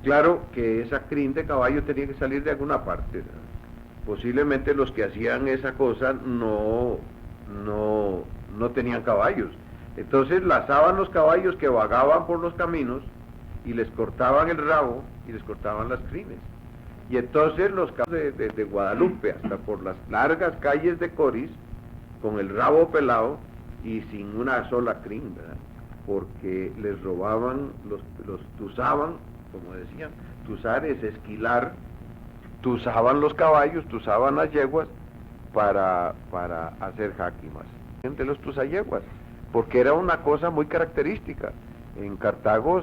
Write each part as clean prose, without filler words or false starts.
Claro que esa crin de caballo tenía que salir de alguna parte, ¿verdad? Posiblemente los que hacían esa cosa no tenían caballos. Entonces lazaban los caballos que vagaban por los caminos y les cortaban el rabo y les cortaban las crines. Y entonces los caballos de Guadalupe, hasta por las largas calles de Coris, con el rabo pelado y sin una sola crin, ¿verdad? Porque les robaban, los tusaban, como decían. Tusar es esquilar, tusaban los caballos, tusaban las yeguas para hacer jáquimas. Gente los tusayeguas, porque era una cosa muy característica. En Cartago,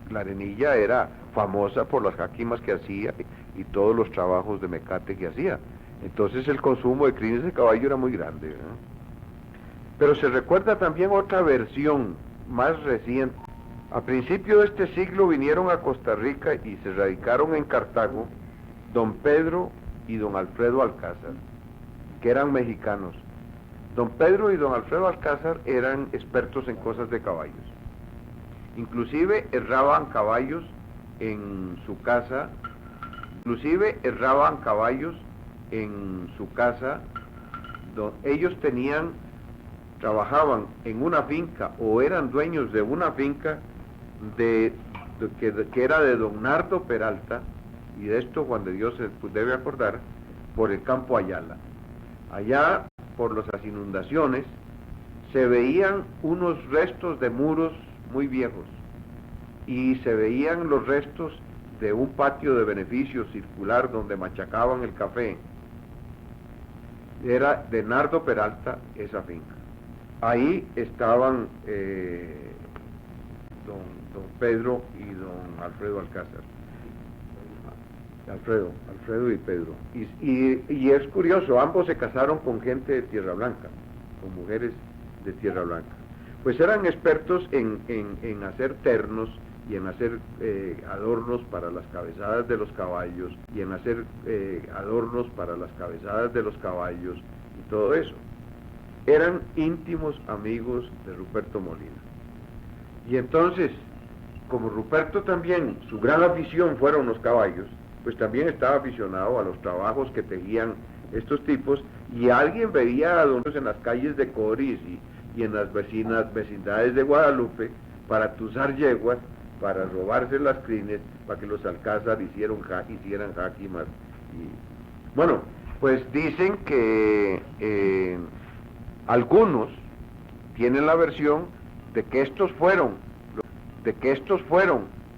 la Arenilla era famosa por las jáquimas que hacía y todos los trabajos de mecate que hacía. Entonces el consumo de crines de caballo era muy grande, ¿no? Pero se recuerda también otra versión más reciente. A principios de este siglo vinieron a Costa Rica y se radicaron en Cartago don Pedro y don Alfredo Alcázar, que eran mexicanos. Don Pedro y don Alfredo Alcázar eran expertos en cosas de caballos. Inclusive herraban caballos en su casa, ellos trabajaban en una finca o eran dueños de una finca que era de don Nardo Peralta, y de esto Juan de Dios se debe acordar, por el campo Ayala. Allá, por las inundaciones, se veían unos restos de muros muy viejos y se veían los restos de un patio de beneficio circular donde machacaban el café. Era de Nardo Peralta esa finca. Ahí estaban don Pedro y don Alfredo Alcázar. Alfredo y Pedro. Y es curioso, ambos se casaron con gente de Tierra Blanca, con mujeres de Tierra Blanca. Pues eran expertos en hacer ternos y en hacer adornos para las cabezadas de los caballos y en hacer adornos para las cabezadas de los caballos y todo eso. Eran íntimos amigos de Ruperto Molina. Y entonces, como Ruperto también, su gran afición fueron los caballos, pues también estaba aficionado a los trabajos que tejían estos tipos, y alguien veía a donos en las calles de Coris y en las vecindades de Guadalupe para tuzar yeguas, para robarse las crines, para que los Alcázar hicieran jáquimas. Y bueno, pues dicen que algunos tienen la versión de que estos fueron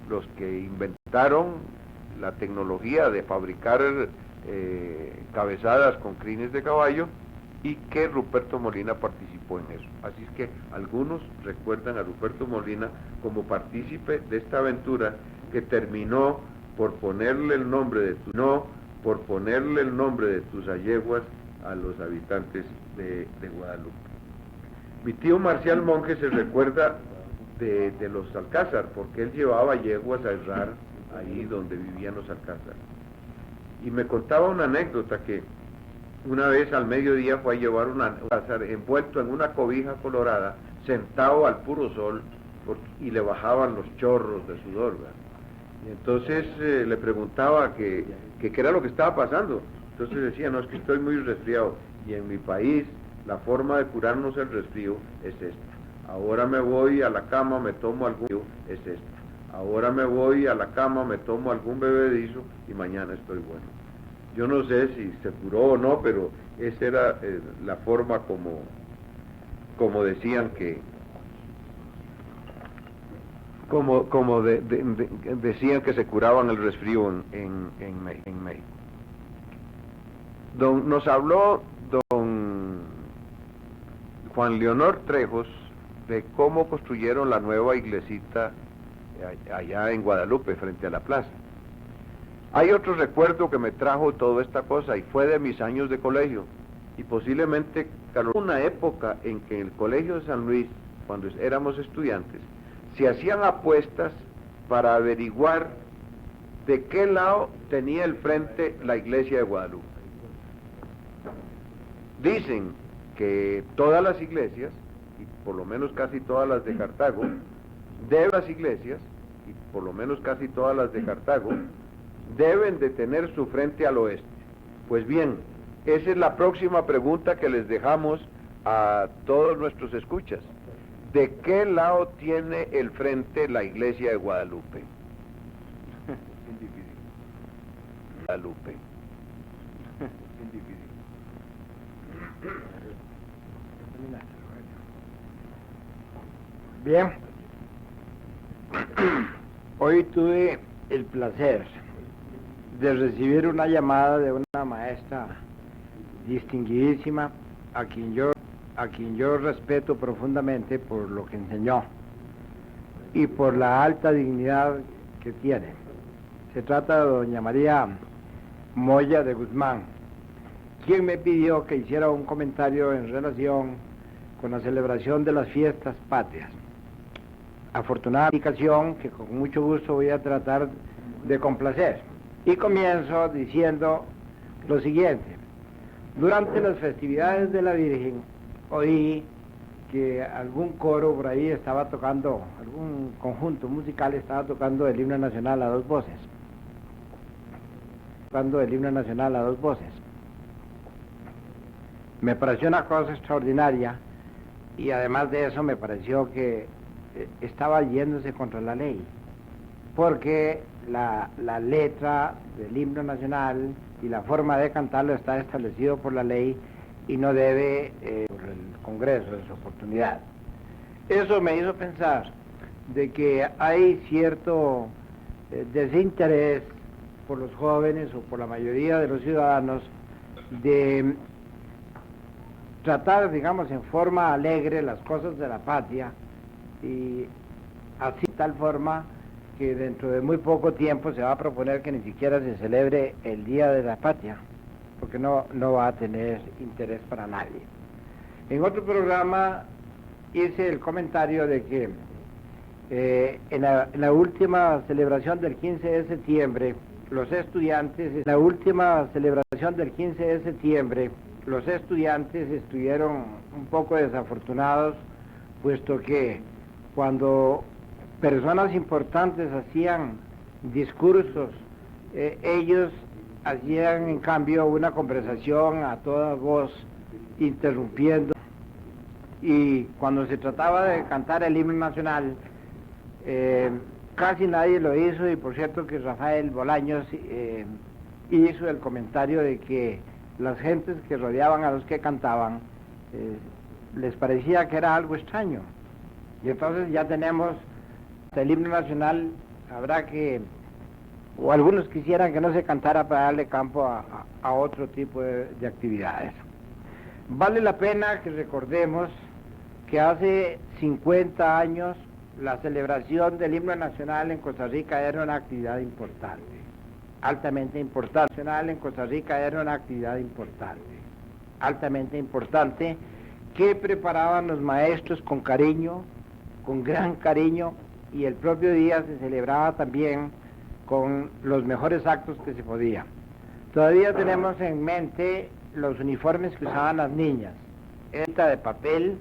los que inventaron la tecnología de fabricar cabezadas con crines de caballo, y que Ruperto Molina participó en eso. Así es que algunos recuerdan a Ruperto Molina como partícipe de esta aventura que terminó por ponerle el nombre de Tusayeguas a los habitantes de Guadalupe. Mi tío Marcial Monge se recuerda de los Alcázar, porque él llevaba yeguas a herrar ahí donde vivían los Alcázar. Y me contaba una anécdota que una vez al mediodía fue a llevar un Alcázar envuelto en una cobija colorada, sentado al puro sol, y le bajaban los chorros de sudor, ¿verdad? Y entonces le preguntaba qué era lo que estaba pasando. Entonces decía, no, es que estoy muy resfriado, y en mi país la forma de curarnos el resfrío es esta. Ahora me voy a la cama, me tomo algún bebedizo y mañana estoy bueno. Yo no sé si se curó o no, pero esa era la forma como decían decían que se curaban el resfrío en México. Nos habló don Juan Leonor Trejos de cómo construyeron la nueva iglesita allá en Guadalupe, frente a la plaza. Hay otro recuerdo que me trajo toda esta cosa, y fue de mis años de colegio, y posiblemente una época en que en el Colegio de San Luis, cuando éramos estudiantes, se hacían apuestas para averiguar de qué lado tenía el frente la iglesia de Guadalupe. Dicen que todas las iglesias, y por lo menos casi todas las de Cartago, de las iglesias, y por lo menos casi todas las de Cartago, deben de tener su frente al oeste. Pues bien, esa es la próxima pregunta que les dejamos a todos nuestros escuchas. ¿De qué lado tiene el frente la iglesia de Guadalupe? Es difícil. Guadalupe. Es difícil. Bien, hoy tuve el placer de recibir una llamada de una maestra distinguidísima a quien yo respeto profundamente por lo que enseñó y por la alta dignidad que tiene. Se trata de doña María Moya de Guzmán, quien me pidió que hiciera un comentario en relación con la celebración de las fiestas patrias. Afortunada indicación que con mucho gusto voy a tratar de complacer. Y comienzo diciendo lo siguiente. Durante las festividades de la Virgen, oí que algún coro por ahí estaba tocando, algún conjunto musical estaba tocando el himno nacional a dos voces. Tocando el himno nacional a dos voces. Me pareció una cosa extraordinaria y además de eso me pareció que estaba yéndose contra la ley, porque la letra del himno nacional y la forma de cantarlo está establecido por la ley y no debe por el Congreso de su oportunidad. Eso me hizo pensar de que hay cierto desinterés por los jóvenes o por la mayoría de los ciudadanos de tratar, digamos, en forma alegre las cosas de la patria, y así de tal forma que dentro de muy poco tiempo se va a proponer que ni siquiera se celebre el Día de la Patria, porque no va a tener interés para nadie. En otro programa hice el comentario de que en la última celebración del 15 de septiembre, los estudiantes estuvieron un poco desafortunados, puesto que cuando personas importantes hacían discursos, ellos hacían en cambio una conversación a toda voz, interrumpiendo, y cuando se trataba de cantar el himno nacional, casi nadie lo hizo, y por cierto que Rafael Bolaños hizo el comentario de que las gentes que rodeaban a los que cantaban les parecía que era algo extraño. Y entonces ya tenemos el himno nacional, habrá que, o algunos quisieran que no se cantara para darle campo a otro tipo de actividades. Vale la pena que recordemos que hace 50 años la celebración del himno nacional en Costa Rica era una actividad importante, altamente importante. En Costa Rica era una actividad importante, altamente importante, que preparaban los maestros con cariño, con gran cariño, y el propio día se celebraba también con los mejores actos que se podía. Todavía tenemos en mente los uniformes que usaban las niñas, esta de papel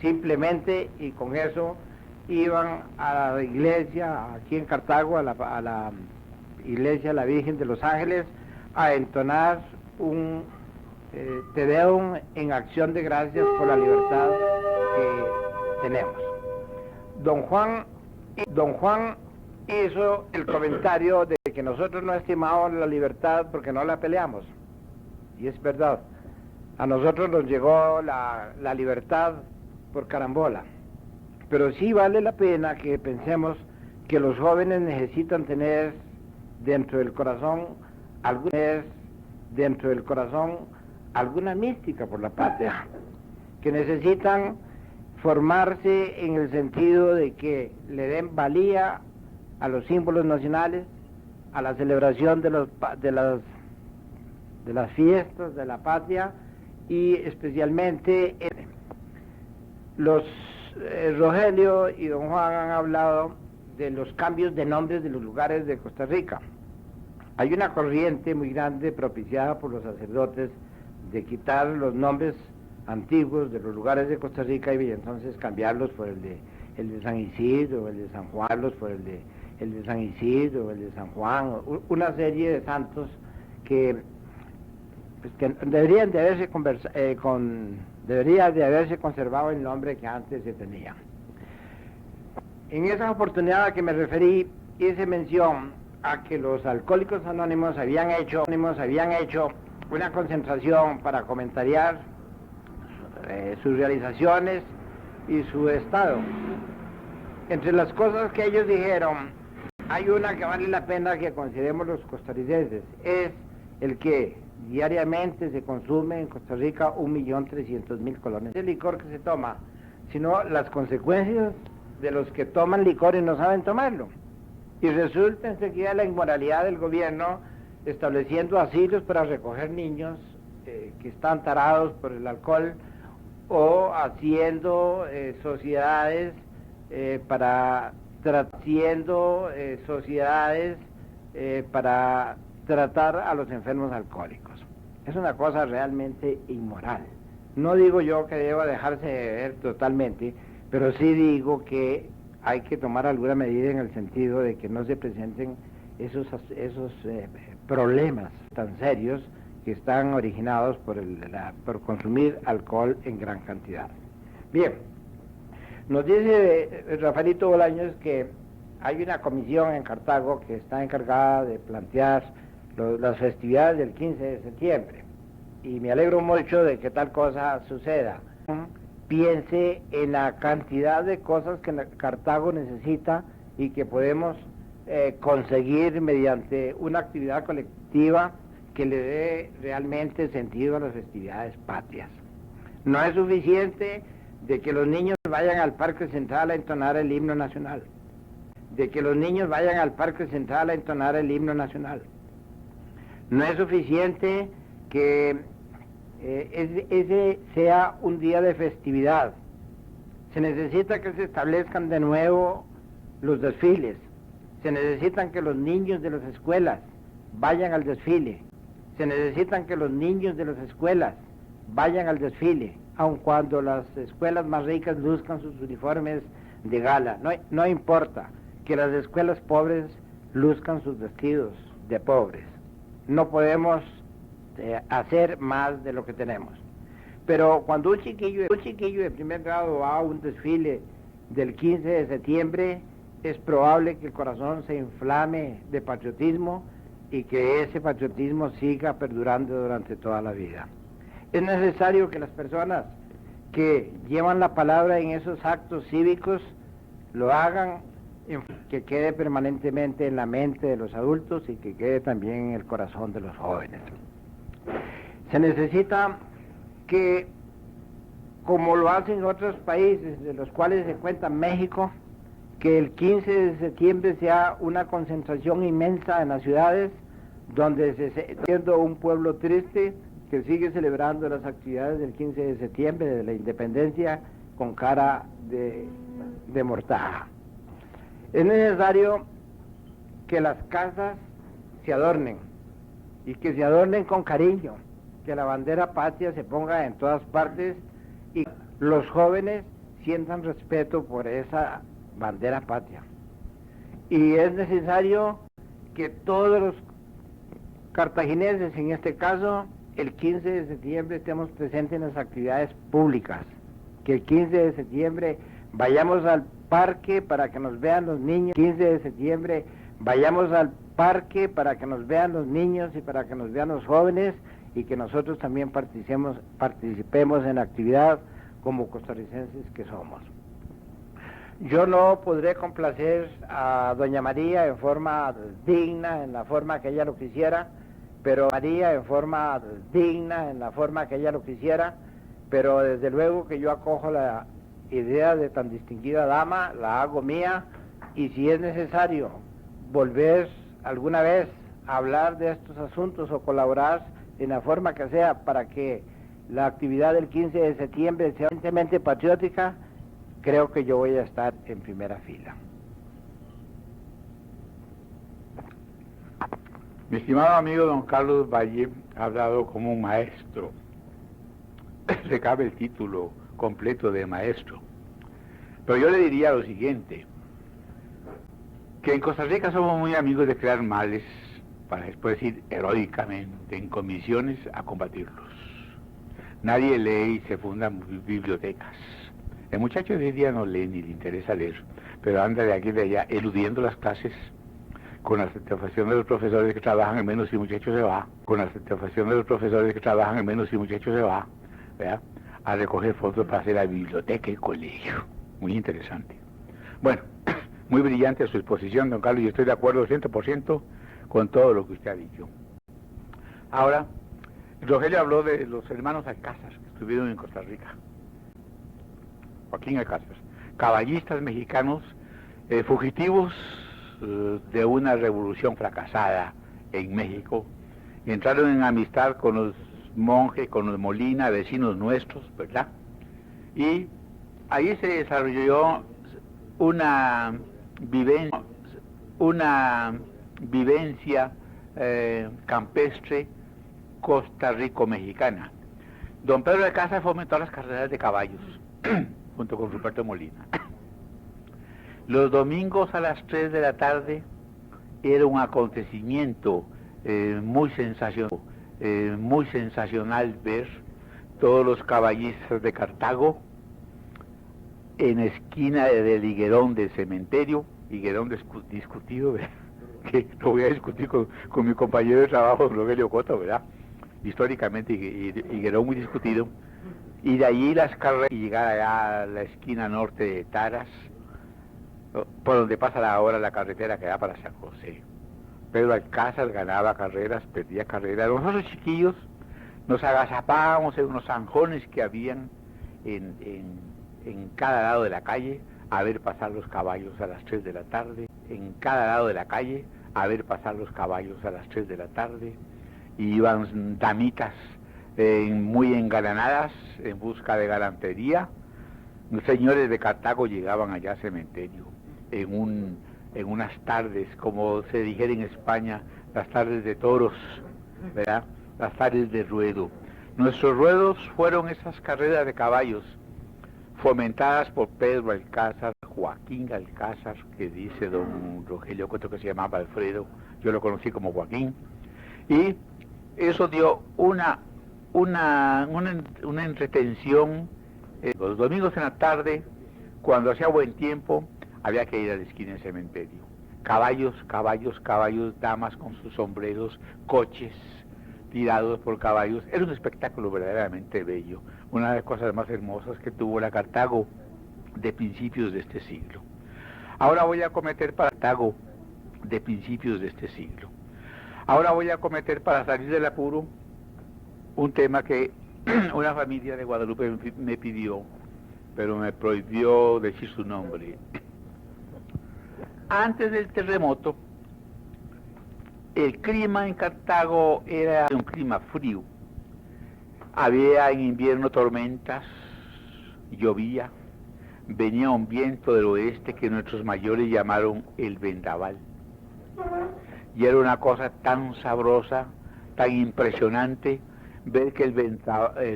simplemente, y con eso iban a la iglesia aquí en Cartago, a la iglesia de la Virgen de los Ángeles, a entonar un Te Deum en acción de gracias por la libertad que tenemos. Don Juan hizo el comentario de que nosotros no estimamos la libertad porque no la peleamos, y es verdad. A nosotros nos llegó la libertad por carambola, pero sí vale la pena que pensemos que los jóvenes necesitan tener dentro del corazón alguna mística por la patria, que necesitan formarse en el sentido de que le den valía a los símbolos nacionales, a la celebración de las fiestas de la patria, y especialmente Rogelio y don Juan han hablado de los cambios de nombres de los lugares de Costa Rica. Hay una corriente muy grande propiciada por los sacerdotes de quitar los nombres antiguos de los lugares de Costa Rica y entonces cambiarlos por el de San Isidro, el de San Juan, por el el de San Isidro, el de San Juan, una serie de santos que, pues, que deberían de haberse debería de haberse conservado el nombre que antes se tenía. En esa oportunidad a que me referí, hice mención a que los Alcohólicos Anónimos habían hecho una concentración para comentariar sus realizaciones y su estado. Entre las cosas que ellos dijeron, hay una que vale la pena que consideremos los costarricenses, es el que diariamente se consume en Costa Rica 1.300.000 colones de licor que se toma, sino las consecuencias de los que toman licor y no saben tomarlo. Y resulta enseguida la inmoralidad del gobierno estableciendo asilos para recoger niños que están tarados por el alcohol, o haciendo sociedades para tratar a los enfermos alcohólicos. Es una cosa realmente inmoral. No digo yo que deba dejarse de ver totalmente, pero sí digo que hay que tomar alguna medida en el sentido de que no se presenten esos problemas tan serios que están originados por consumir alcohol en gran cantidad. Bien, nos dice Rafaelito Bolaños que hay una comisión en Cartago que está encargada de plantear las festividades del 15 de septiembre, y me alegro mucho de que tal cosa suceda. Piense en la cantidad de cosas que Cartago necesita y que podemos conseguir mediante una actividad colectiva que le dé realmente sentido a las festividades patrias. No es suficiente de que los niños vayan al Parque Central a entonar el himno nacional, No es suficiente que ese sea un día de festividad. Se necesita que se establezcan de nuevo los desfiles. Se necesitan que los niños de las escuelas vayan al desfile. Se necesitan que los niños de las escuelas vayan al desfile, aun cuando las escuelas más ricas luzcan sus uniformes de gala. No importa que las escuelas pobres luzcan sus vestidos de pobres. No podemos hacer más de lo que tenemos. Pero cuando un chiquillo de primer grado va a un desfile del 15 de septiembre, es probable que el corazón se inflame de patriotismo y que ese patriotismo siga perdurando durante toda la vida. Es necesario que las personas que llevan la palabra en esos actos cívicos lo hagan, que quede permanentemente en la mente de los adultos y que quede también en el corazón de los jóvenes. Se necesita que, como lo hacen otros países, de los cuales se cuenta México, que el 15 de septiembre sea una concentración inmensa en las ciudades, donde se esté viendo un pueblo triste que sigue celebrando las actividades del 15 de septiembre de la independencia con cara de mortaja. Es necesario que las casas se adornen, y que se adornen con cariño, que la bandera patria se ponga en todas partes y los jóvenes sientan respeto por esa bandera patria. Y es necesario que todos los cartagineses, en este caso, el 15 de septiembre estemos presentes en las actividades públicas, que el 15 de septiembre vayamos al parque para que nos vean los niños, 15 de septiembre vayamos al parque para que nos vean los niños y para que nos vean los jóvenes, y que nosotros también participemos en la actividad como costarricenses que somos. Yo no podré complacer a doña María en forma digna, en la forma que ella lo quisiera, pero desde luego que yo acojo la idea de tan distinguida dama, la hago mía, y si es necesario volver alguna vez a hablar de estos asuntos o colaborar en la forma que sea para que la actividad del 15 de septiembre sea evidentemente patriótica, creo que yo voy a estar en primera fila. Mi estimado amigo don Carlos Valle ha hablado como un maestro. Le cabe el título completo de maestro. Pero yo le diría lo siguiente: que en Costa Rica somos muy amigos de crear males para después ir heroicamente en comisiones a combatirlos. Nadie lee y se fundan bibliotecas. El muchacho de hoy día no lee ni le interesa leer, pero anda de aquí y de allá eludiendo las clases con la satisfacción de los profesores que trabajan en menos y el muchacho se va, con la satisfacción de los profesores que trabajan en menos y el muchacho se va, ¿verdad?, a recoger fondos para hacer la biblioteca y el colegio. Muy interesante. Bueno, muy brillante su exposición, don Carlos, y estoy de acuerdo 100% con todo lo que usted ha dicho. Ahora, Rogelio habló de los hermanos Alcázar que estuvieron en Costa Rica. Joaquín Alcázar, caballistas mexicanos, fugitivos de una revolución fracasada en México, y entraron en amistad con los monjes, con los Molina, vecinos nuestros, ¿verdad? Y ahí se desarrolló una vivencia campestre costarrico-mexicana. Don Pedro de Casa fomentó las carreras de caballos junto con Ruperto Molina. Los domingos a las 3 de la tarde era un acontecimiento muy sensacional ver todos los caballistas de Cartago en esquina del higuerón del cementerio, higuerón discutido, ¿verdad?, que lo voy a discutir con mi compañero de trabajo, Rogelio Cota, ¿verdad?, históricamente higuerón muy discutido, y de allí las carreras y llegar allá a la esquina norte de Taras, por donde pasa ahora la carretera que da para San José. Pedro Alcázar ganaba carreras, perdía carreras. Nosotros chiquillos nos agazapábamos en unos zanjones que habían en cada lado de la calle a ver pasar los caballos a las 3 de la tarde, en cada lado de la calle a ver pasar los caballos a las 3 de la tarde, y iban damitas muy engalanadas en busca de galantería. Los señores de Cartago llegaban allá al cementerio en unas tardes, como se dijera en España, las tardes de toros, ¿verdad?, las tardes de ruedo. Nuestros ruedos fueron esas carreras de caballos fomentadas por Pedro Alcázar, Joaquín Alcázar, que dice don Rogelio Coto que se llamaba Alfredo, yo lo conocí como Joaquín, y eso dio una entretención. Los domingos en la tarde, cuando hacía buen tiempo, había que ir a la esquina del cementerio. Caballos, caballos, caballos, damas con sus sombreros, coches tirados por caballos. Era un espectáculo verdaderamente bello, una de las cosas más hermosas que tuvo la Cartago de principios de este siglo. Ahora voy a cometer para Cartago de principios de este siglo. Ahora voy a cometer, para salir del apuro, un tema que una familia de Guadalupe me pidió, pero me prohibió decir su nombre. Antes del terremoto, el clima en Cartago era un clima frío. Había en invierno tormentas, llovía, venía un viento del oeste que nuestros mayores llamaron el vendaval. Y era una cosa tan sabrosa, tan impresionante, ver que el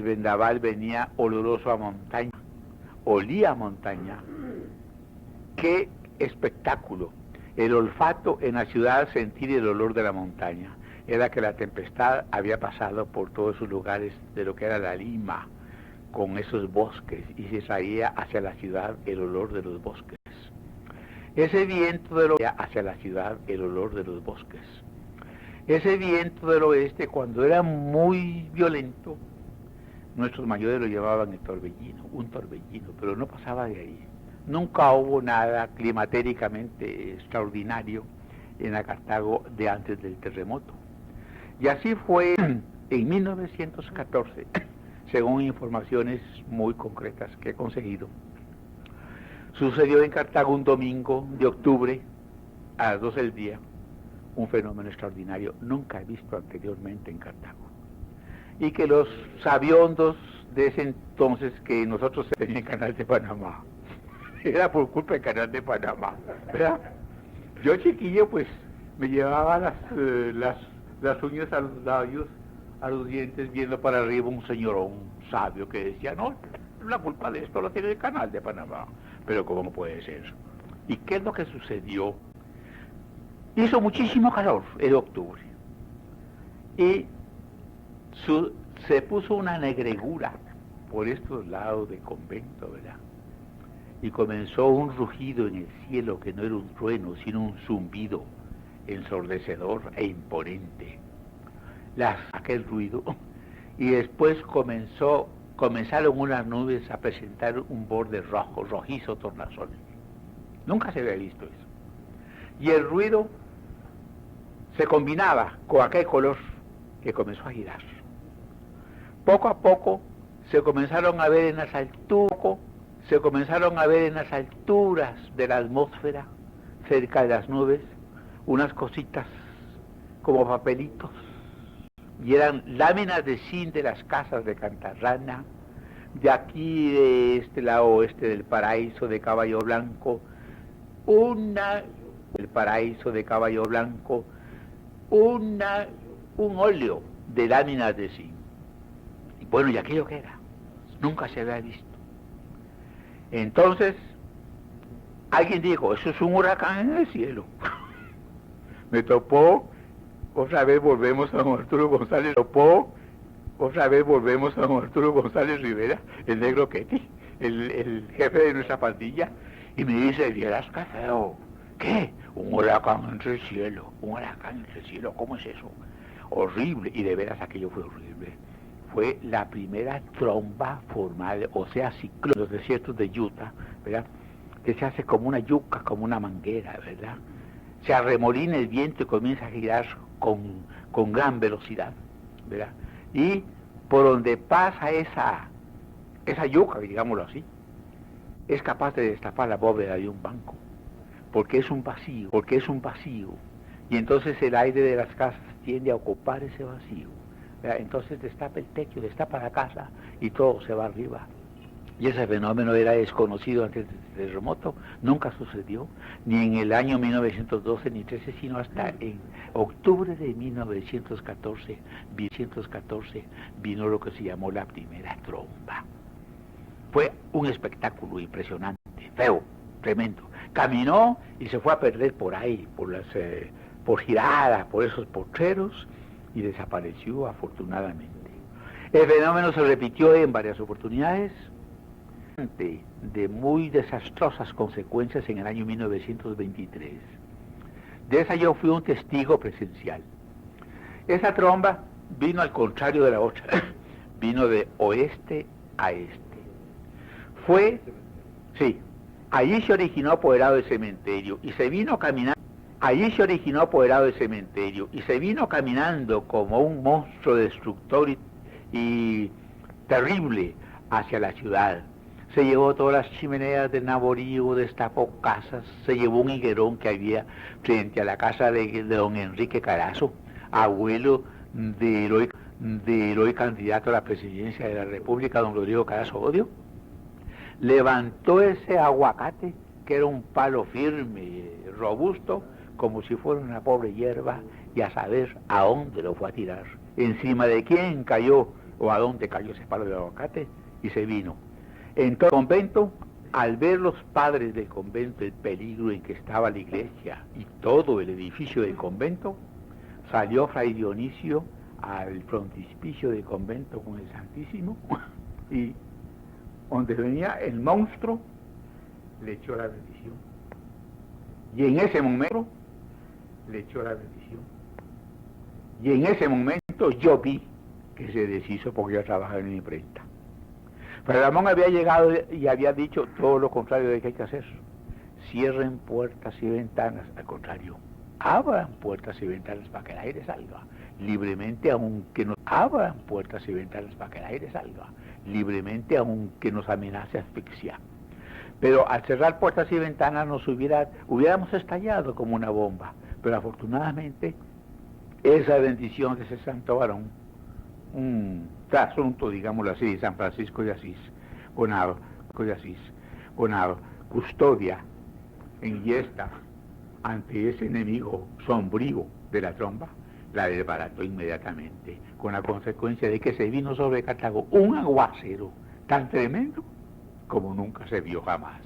vendaval venía oloroso a montaña, olía a montaña. ¡Qué espectáculo! El olfato en la ciudad, sentir el olor de la montaña. Era que la tempestad había pasado por todos esos lugares de lo que era la Lima, con esos bosques, y se traía hacia la ciudad el olor de los bosques. Ese viento del oeste hacia la ciudad el olor de los bosques. Ese viento del oeste, cuando era muy violento, nuestros mayores lo llamaban el torbellino, un torbellino, pero no pasaba de ahí. Nunca hubo nada climatéricamente extraordinario en la Cartago de antes del terremoto. Y así fue en 1914, según informaciones muy concretas que he conseguido. Sucedió en Cartago un domingo de octubre a las 12 del día, un fenómeno extraordinario nunca visto anteriormente en Cartago. Y que los sabiondos de ese entonces, que nosotros teníamos el Canal de Panamá, era por culpa del Canal de Panamá, ¿verdad? Yo chiquillo pues me llevaba las uñas a los labios, a los dientes, viendo para arriba un señorón sabio que decía, no, la culpa de esto lo tiene el Canal de Panamá. Pero ¿cómo puede ser? ¿Y qué es lo que sucedió? Hizo muchísimo calor en octubre y se puso una negregura por estos lados del convento, ¿verdad? Y comenzó un rugido en el cielo que no era un trueno, sino un zumbido ensordecedor e imponente. Aquel ruido, y después comenzaron unas nubes a presentar un borde rojo, rojizo tornasol. Nunca se había visto eso. Y el ruido se combinaba con aquel color que comenzó a girar. Poco a poco se comenzaron a ver en las alturas de la atmósfera, cerca de las nubes, unas cositas como papelitos, y eran láminas de zinc de las casas de Cantarrana, de aquí, de este lado oeste del paraíso de Caballo Blanco, un óleo de láminas de zinc. Y bueno, ¿y aquello qué era? Nunca se había visto. Entonces, alguien dijo, eso es un huracán en el cielo. Me topó, otra vez volvemos a don Arturo González, Rivera, el negro Ketty, el jefe de nuestra pandilla, y me dice, vieras qué feo. ¿Qué? Un huracán entre el cielo, ¿cómo es eso? Horrible, y de veras aquello fue horrible. Fue la primera tromba formal, o sea, ciclón, en los desiertos de Utah, ¿verdad? Que se hace como una yuca, como una manguera, ¿verdad? Se arremolina el viento y comienza a girar con gran velocidad, ¿verdad? Y por donde pasa esa yuca, digámoslo así, es capaz de destapar la bóveda de un banco, porque es un vacío, y entonces el aire de las casas tiende a ocupar ese vacío, ¿verdad? Entonces destapa el techo, destapa la casa y todo se va arriba. Y ese fenómeno era desconocido antes del terremoto, nunca sucedió, ni en el año 1912 ni 13, sino hasta en octubre de 1914 vino lo que se llamó la primera tromba. Fue un espectáculo impresionante, feo, tremendo. Caminó y se fue a perder por ahí, por Girada, por esos potreros, y desapareció afortunadamente. El fenómeno se repitió en varias oportunidades, de muy desastrosas consecuencias en el año 1923. De esa yo fui un testigo presencial. Esa tromba vino al contrario de la otra, vino de oeste a este. Allí se originó apoderado del cementerio y se vino caminando. Y se vino caminando como un monstruo destructor y terrible hacia la ciudad. Se llevó todas las chimeneas del Naborío, destapó casas, se llevó un higuerón que había frente a la casa de don Enrique Carazo, abuelo del hoy candidato a la presidencia de la República, don Rodrigo Carazo Odio. Levantó ese aguacate, que era un palo firme, robusto, como si fuera una pobre hierba, y a saber a dónde lo fue a tirar, encima de quién cayó, o a dónde cayó ese palo de aguacate, y se vino. Entonces, el convento, al ver los padres del convento el peligro en que estaba la iglesia y todo el edificio del convento, salió Fray Dionisio al frontispicio del convento con el Santísimo, y donde venía el monstruo, le echó la bendición. Y en ese momento, yo vi que se deshizo, porque yo trabajaba en la imprenta. Fray Ramón había llegado y había dicho todo lo contrario de que hay que hacer. Cierren puertas y ventanas, al contrario, abran puertas y ventanas para que el aire salga libremente, aunque nos amenace asfixia. Pero al cerrar puertas y ventanas hubiéramos estallado como una bomba. Pero afortunadamente, esa bendición de ese santo varón, un trasunto, digámoslo así, de San Francisco de Asís, con custodia enhiesta ante ese enemigo sombrío de la tromba, la desbarató inmediatamente, con la consecuencia de que se vino sobre Cartago un aguacero tan tremendo como nunca se vio jamás.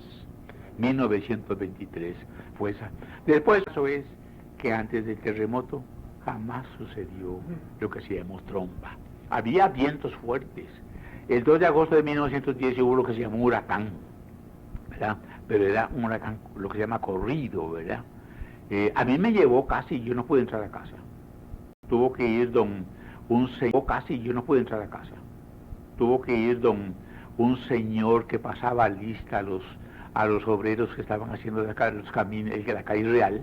1923 fue esa. Después eso es que antes del terremoto jamás sucedió lo que se llamó tromba. Había vientos fuertes. El 2 de agosto de 1910 hubo lo que se llamó huracán, ¿verdad? Pero era un huracán, lo que se llama corrido, ¿verdad? A mí me llevó casi, yo no pude entrar a casa. Tuvo que ir un señor que pasaba lista a los obreros que estaban haciendo los caminos, la calle real.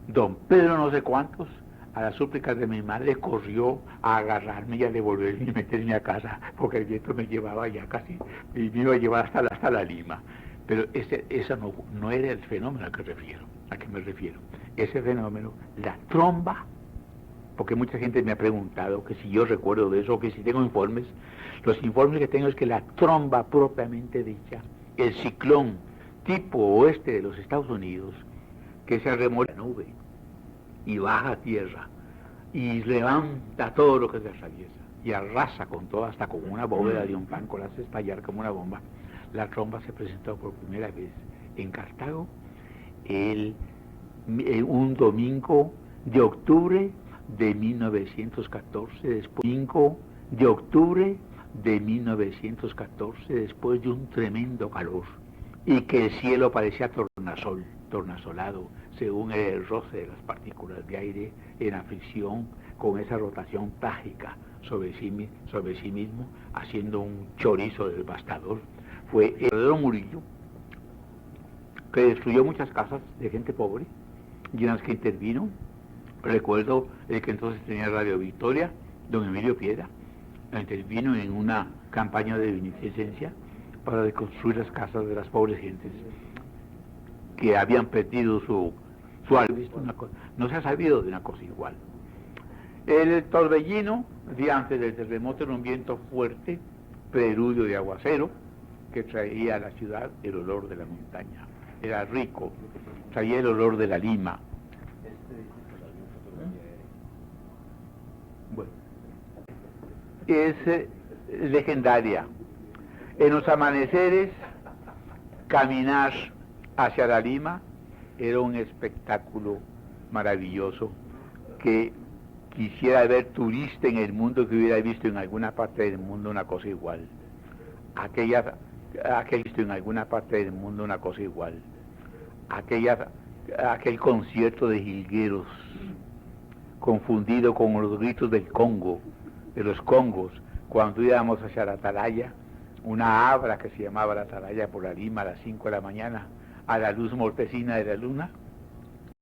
Don Pedro no sé cuántos, a las súplicas de mi madre, corrió a agarrarme y a devolverme y meterme a casa, porque el viento me llevaba ya casi, y me iba a llevar hasta la Lima. Pero ese no era el fenómeno a que me refiero. Ese fenómeno, la tromba, porque mucha gente me ha preguntado que si yo recuerdo de eso, o que si tengo informes. Los informes que tengo es que la tromba propiamente dicha, el ciclón tipo oeste de los Estados Unidos, que se remueve la nube y baja a tierra y levanta todo lo que se atraviesa y arrasa con todo, hasta con una bóveda de un banco, la hace estallar como una bomba. La tromba se presentó por primera vez en Cartago un domingo de octubre de 1914, después de un tremendo calor, y que el cielo parecía tornasolado, según el roce de las partículas de aire en la fricción con esa rotación trágica sobre sí mismo, haciendo un chorizo devastador. Fue el verdadero Murillo, que destruyó muchas casas de gente pobre, y en las que intervino. Recuerdo el que entonces tenía Radio Victoria, don Emilio Piedra, intervino en una campaña de beneficencia para reconstruir las casas de las pobres gentes que habían perdido su no se ha sabido de una cosa igual. El torbellino, el día antes del terremoto, era un viento fuerte, preludio de aguacero, que traía a la ciudad el olor de la montaña. Era rico, traía el olor de la Lima. Bueno, es legendaria. En los amaneceres, caminar hacia la Lima era un espectáculo maravilloso que quisiera ver turista en el mundo que hubiera visto en alguna parte del mundo una cosa igual. Aquel concierto de jilgueros confundido con los gritos del Congo, de los congos, cuando íbamos hacia la atalaya, una abra que se llamaba la atalaya por la Lima a las 5 de la mañana, a la luz mortecina de la luna,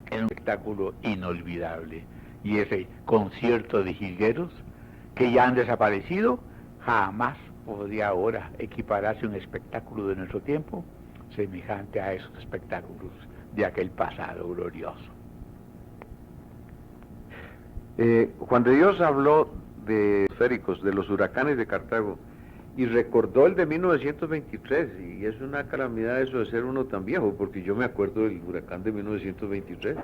era un espectáculo inolvidable. Y ese concierto de jilgueros, que ya han desaparecido, jamás podría ahora equipararse a un espectáculo de nuestro tiempo semejante a esos espectáculos de aquel pasado glorioso. Cuando Dios habló de esféricos, de los huracanes de Cartago, y recordó el de 1923, y es una calamidad eso de ser uno tan viejo, porque yo me acuerdo del huracán de 1923,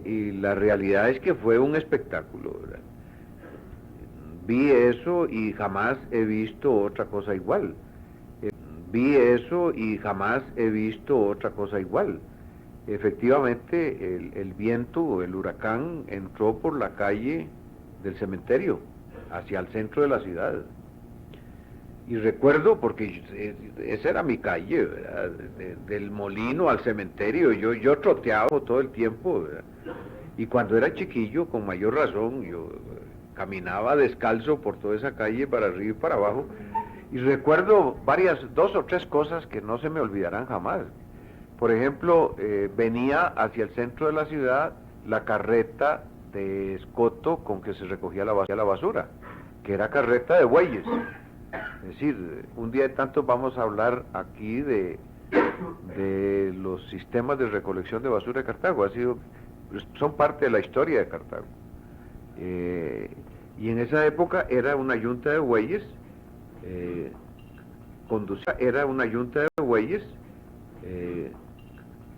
y la realidad es que fue un espectáculo, ¿verdad? Vi eso y jamás he visto otra cosa igual. Efectivamente, el viento, el huracán, entró por la calle del cementerio, hacia el centro de la ciudad. Y recuerdo, porque esa era mi calle, ¿verdad? Del molino al cementerio, yo troteaba todo el tiempo, ¿verdad? Y cuando era chiquillo, con mayor razón, yo caminaba descalzo por toda esa calle, para arriba y para abajo, y recuerdo dos o tres cosas que no se me olvidarán jamás. Por ejemplo, venía hacia el centro de la ciudad la carreta de escoto con que se recogía la basura, que era carreta de bueyes. Es decir, un día de tanto vamos a hablar aquí de los sistemas de recolección de basura de Cartago. Son parte de la historia de Cartago. Y en esa época era una yunta de bueyes,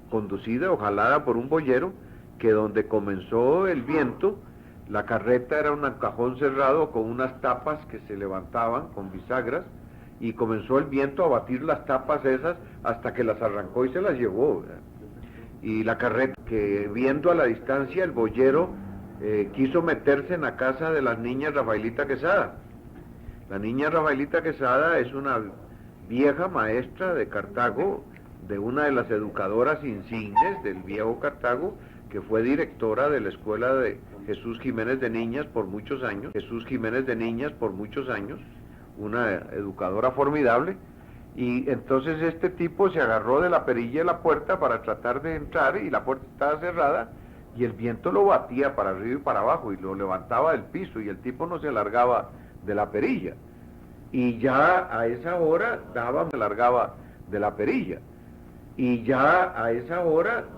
conducida o jalada por un boyero, que donde comenzó el viento, la carreta era un cajón cerrado con unas tapas que se levantaban con bisagras, y comenzó el viento a batir las tapas esas hasta que las arrancó y se las llevó, ¿verdad? y la carreta, que viendo a la distancia el boyero quiso meterse en la casa de la niña Rafaelita Quesada. La niña Rafaelita Quesada es una vieja maestra de Cartago, de una de las educadoras insignes del viejo Cartago, que fue directora de la escuela de Jesús Jiménez de Niñas por muchos años, una educadora formidable. Y entonces este tipo se agarró de la perilla de la puerta para tratar de entrar, y la puerta estaba cerrada y el viento lo batía para arriba y para abajo y lo levantaba del piso, y el tipo no se alargaba de la perilla, y ya a esa hora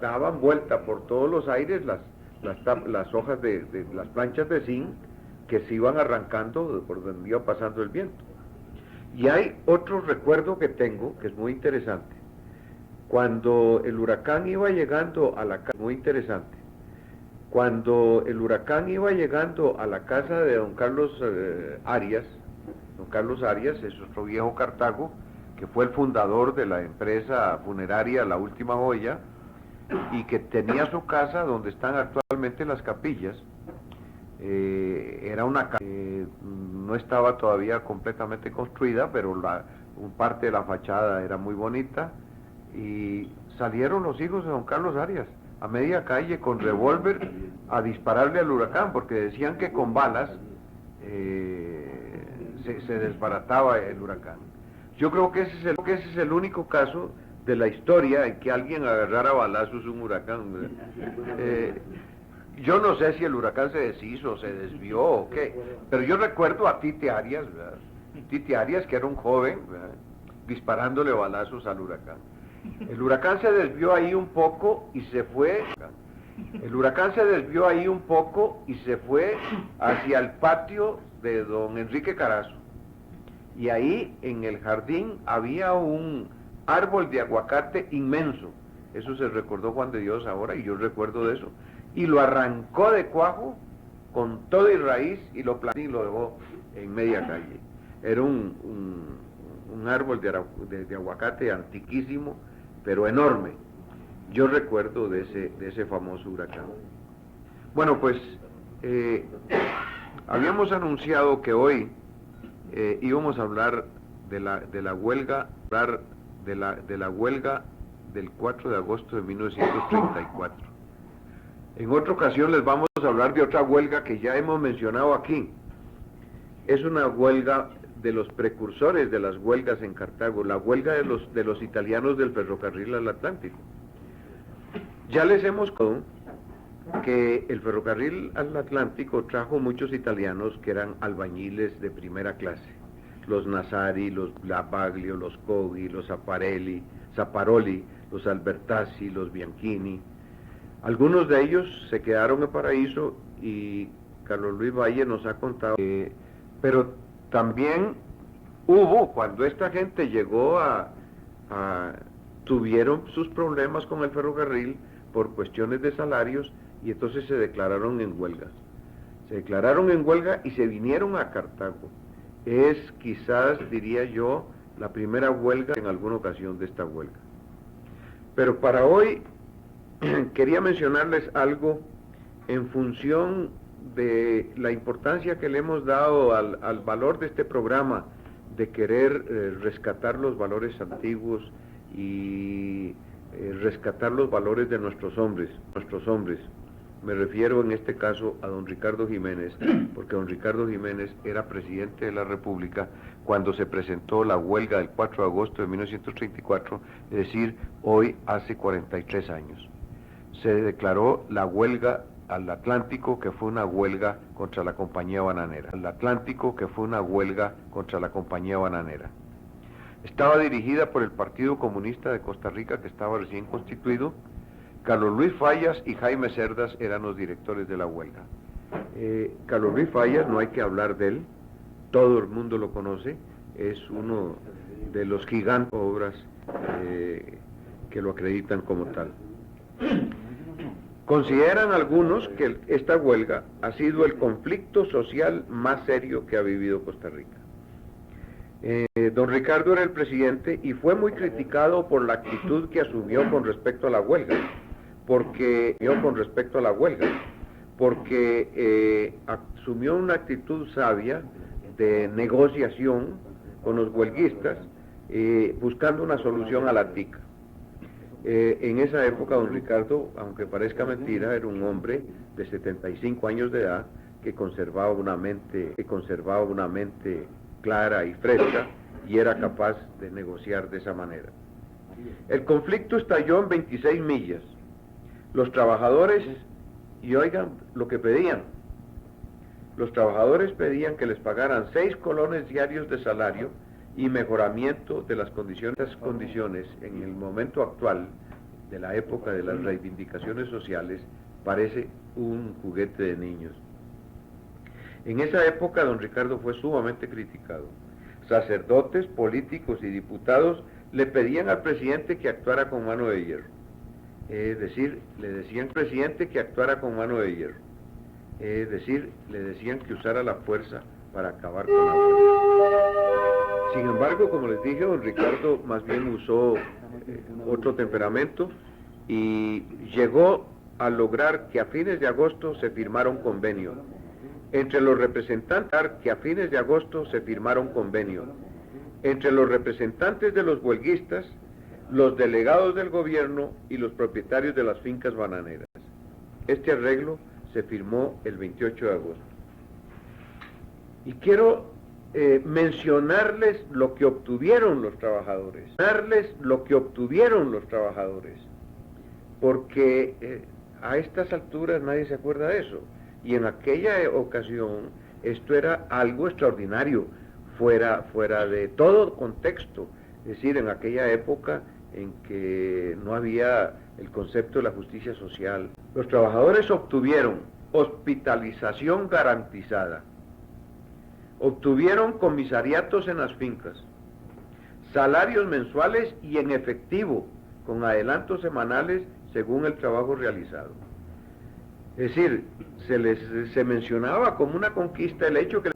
daban vuelta por todos los aires las hojas de las planchas de zinc que se iban arrancando por donde iba pasando el viento. Y hay otro recuerdo que tengo que es muy interesante. Cuando el huracán iba llegando a la casa, de don Carlos Arias es otro viejo Cartago, que fue el fundador de la empresa funeraria La Última Joya, y que tenía su casa donde están actualmente las capillas. Era una casa que no estaba todavía completamente construida, pero parte de la fachada era muy bonita, y salieron los hijos de don Carlos Arias a media calle con revólver a dispararle al huracán, porque decían que con balas se desbarataba el huracán. Yo creo que ese es el único caso de la historia en que alguien agarrara a balazos un huracán. Yo no sé si el huracán se deshizo, se desvió o qué, pero yo recuerdo a Tite Arias, ¿verdad? Tite Arias, que era un joven, ¿verdad?, disparándole balazos al huracán. El huracán se desvió ahí un poco y se fue. Hacia el patio de don Enrique Carazo. Y ahí en el jardín había un árbol de aguacate inmenso. Eso se recordó Juan de Dios ahora, y yo recuerdo de eso. Y lo arrancó de cuajo con todo y raíz, y lo plantó y lo dejó en media calle. Era un árbol de aguacate antiquísimo, pero enorme. Yo recuerdo de ese famoso huracán. Bueno, pues habíamos anunciado que hoy íbamos a hablar de la huelga del 4 de agosto de 1934. En otra ocasión les vamos a hablar de otra huelga que ya hemos mencionado aquí. Es una huelga de los precursores de las huelgas en Cartago, la huelga de los italianos del ferrocarril al Atlántico. Ya les hemos contado que el ferrocarril al Atlántico trajo muchos italianos que eran albañiles de primera clase: los Nazari, los Baglio, los Coghi, los Zaparoli, los Albertazzi, los Bianchini. Algunos de ellos se quedaron en Paraíso, y Carlos Luis Valle nos ha contado pero también cuando esta gente llegó tuvieron sus problemas con el ferrocarril por cuestiones de salarios, y entonces se declararon en huelga. Y se vinieron a Cartago. Es quizás, diría yo, la primera huelga en alguna ocasión de esta huelga. Pero para hoy quería mencionarles algo en función de la importancia que le hemos dado al valor de este programa, de querer rescatar los valores antiguos y rescatar los valores de nuestros hombres. Me refiero en este caso a don Ricardo Jiménez, porque don Ricardo Jiménez era presidente de la República cuando se presentó la huelga del 4 de agosto de 1934, es decir, hoy hace 43 años. Se declaró la huelga al Atlántico, que fue una huelga contra la compañía bananera. Estaba dirigida por el Partido Comunista de Costa Rica, que estaba recién constituido. Carlos Luis Fallas y Jaime Cerdas eran los directores de la huelga. Carlos Luis Fallas, no hay que hablar de él, todo el mundo lo conoce, es uno de los gigantes obras que lo acreditan como tal. Consideran algunos que esta huelga ha sido el conflicto social más serio que ha vivido Costa Rica. Don Ricardo era el presidente y fue muy criticado por la actitud que asumió con respecto a la huelga, porque yo con respecto a la huelga, porque asumió una actitud sabia de negociación con los huelguistas, buscando una solución a la tica. En esa época, don Ricardo, aunque parezca mentira, era un hombre de 75 años de edad que conservaba una mente clara y fresca y era capaz de negociar de esa manera. El conflicto estalló en 26 millas. Los trabajadores, y oigan lo que pedían, los trabajadores pedían que les pagaran 6 colones diarios de salario y mejoramiento de las condiciones en el momento actual de la época de las reivindicaciones sociales parece un juguete de niños. En esa época don Ricardo fue sumamente criticado. Sacerdotes, políticos y diputados le pedían al presidente que actuara con mano de hierro. Es decir, le decían al presidente que actuara con mano de hierro. Es decir, le decían que usara la fuerza para acabar con la huelga. Sin embargo, como les dije, don Ricardo más bien usó otro temperamento y llegó a lograr que a fines de agosto se firmara un convenio. Entre los representantes entre los representantes de los huelguistas, los delegados del gobierno y los propietarios de las fincas bananeras. Este arreglo se firmó el 28 de agosto. Y quiero mencionarles lo que obtuvieron los trabajadores, porque a estas alturas nadie se acuerda de eso. Y en aquella ocasión esto era algo extraordinario, fuera de todo contexto. Es decir, en aquella época en que no había el concepto de la justicia social. Los trabajadores obtuvieron hospitalización garantizada, obtuvieron comisariatos en las fincas, salarios mensuales y en efectivo, con adelantos semanales según el trabajo realizado. Es decir, se mencionaba como una conquista el hecho que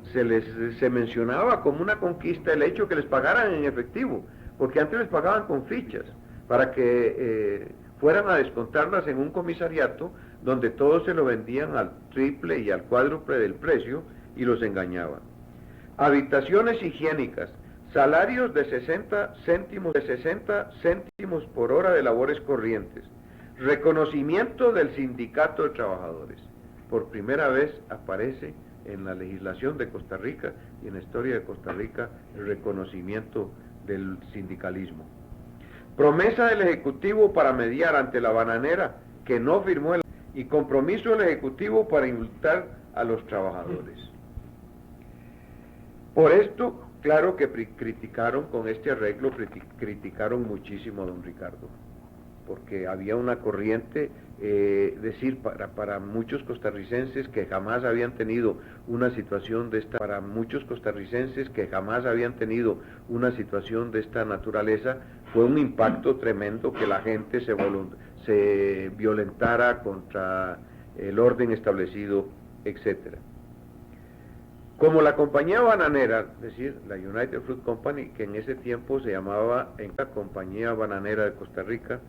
les pagaran en efectivo, porque antes les pagaban con fichas para que fueran a descontarlas en un comisariato donde todos se lo vendían al triple y al cuádruple del precio y los engañaban. Habitaciones higiénicas, salarios de 60 céntimos por hora de labores corrientes, reconocimiento del sindicato de trabajadores. Por primera vez aparece en la legislación de Costa Rica y en la historia de Costa Rica el reconocimiento del sindicalismo. Promesa del Ejecutivo para mediar ante la bananera que no firmó y compromiso del Ejecutivo para indultar a los trabajadores. Por esto, claro que criticaron con este arreglo, criticaron muchísimo a don Ricardo, porque había una corriente, para muchos costarricenses que jamás habían tenido una situación de esta, naturaleza, fue un impacto tremendo que la gente se violentara contra el orden establecido, etcétera. Como la compañía bananera, es decir, la United Fruit Company, que en ese tiempo se llamaba la Compañía Bananera de Costa Rica,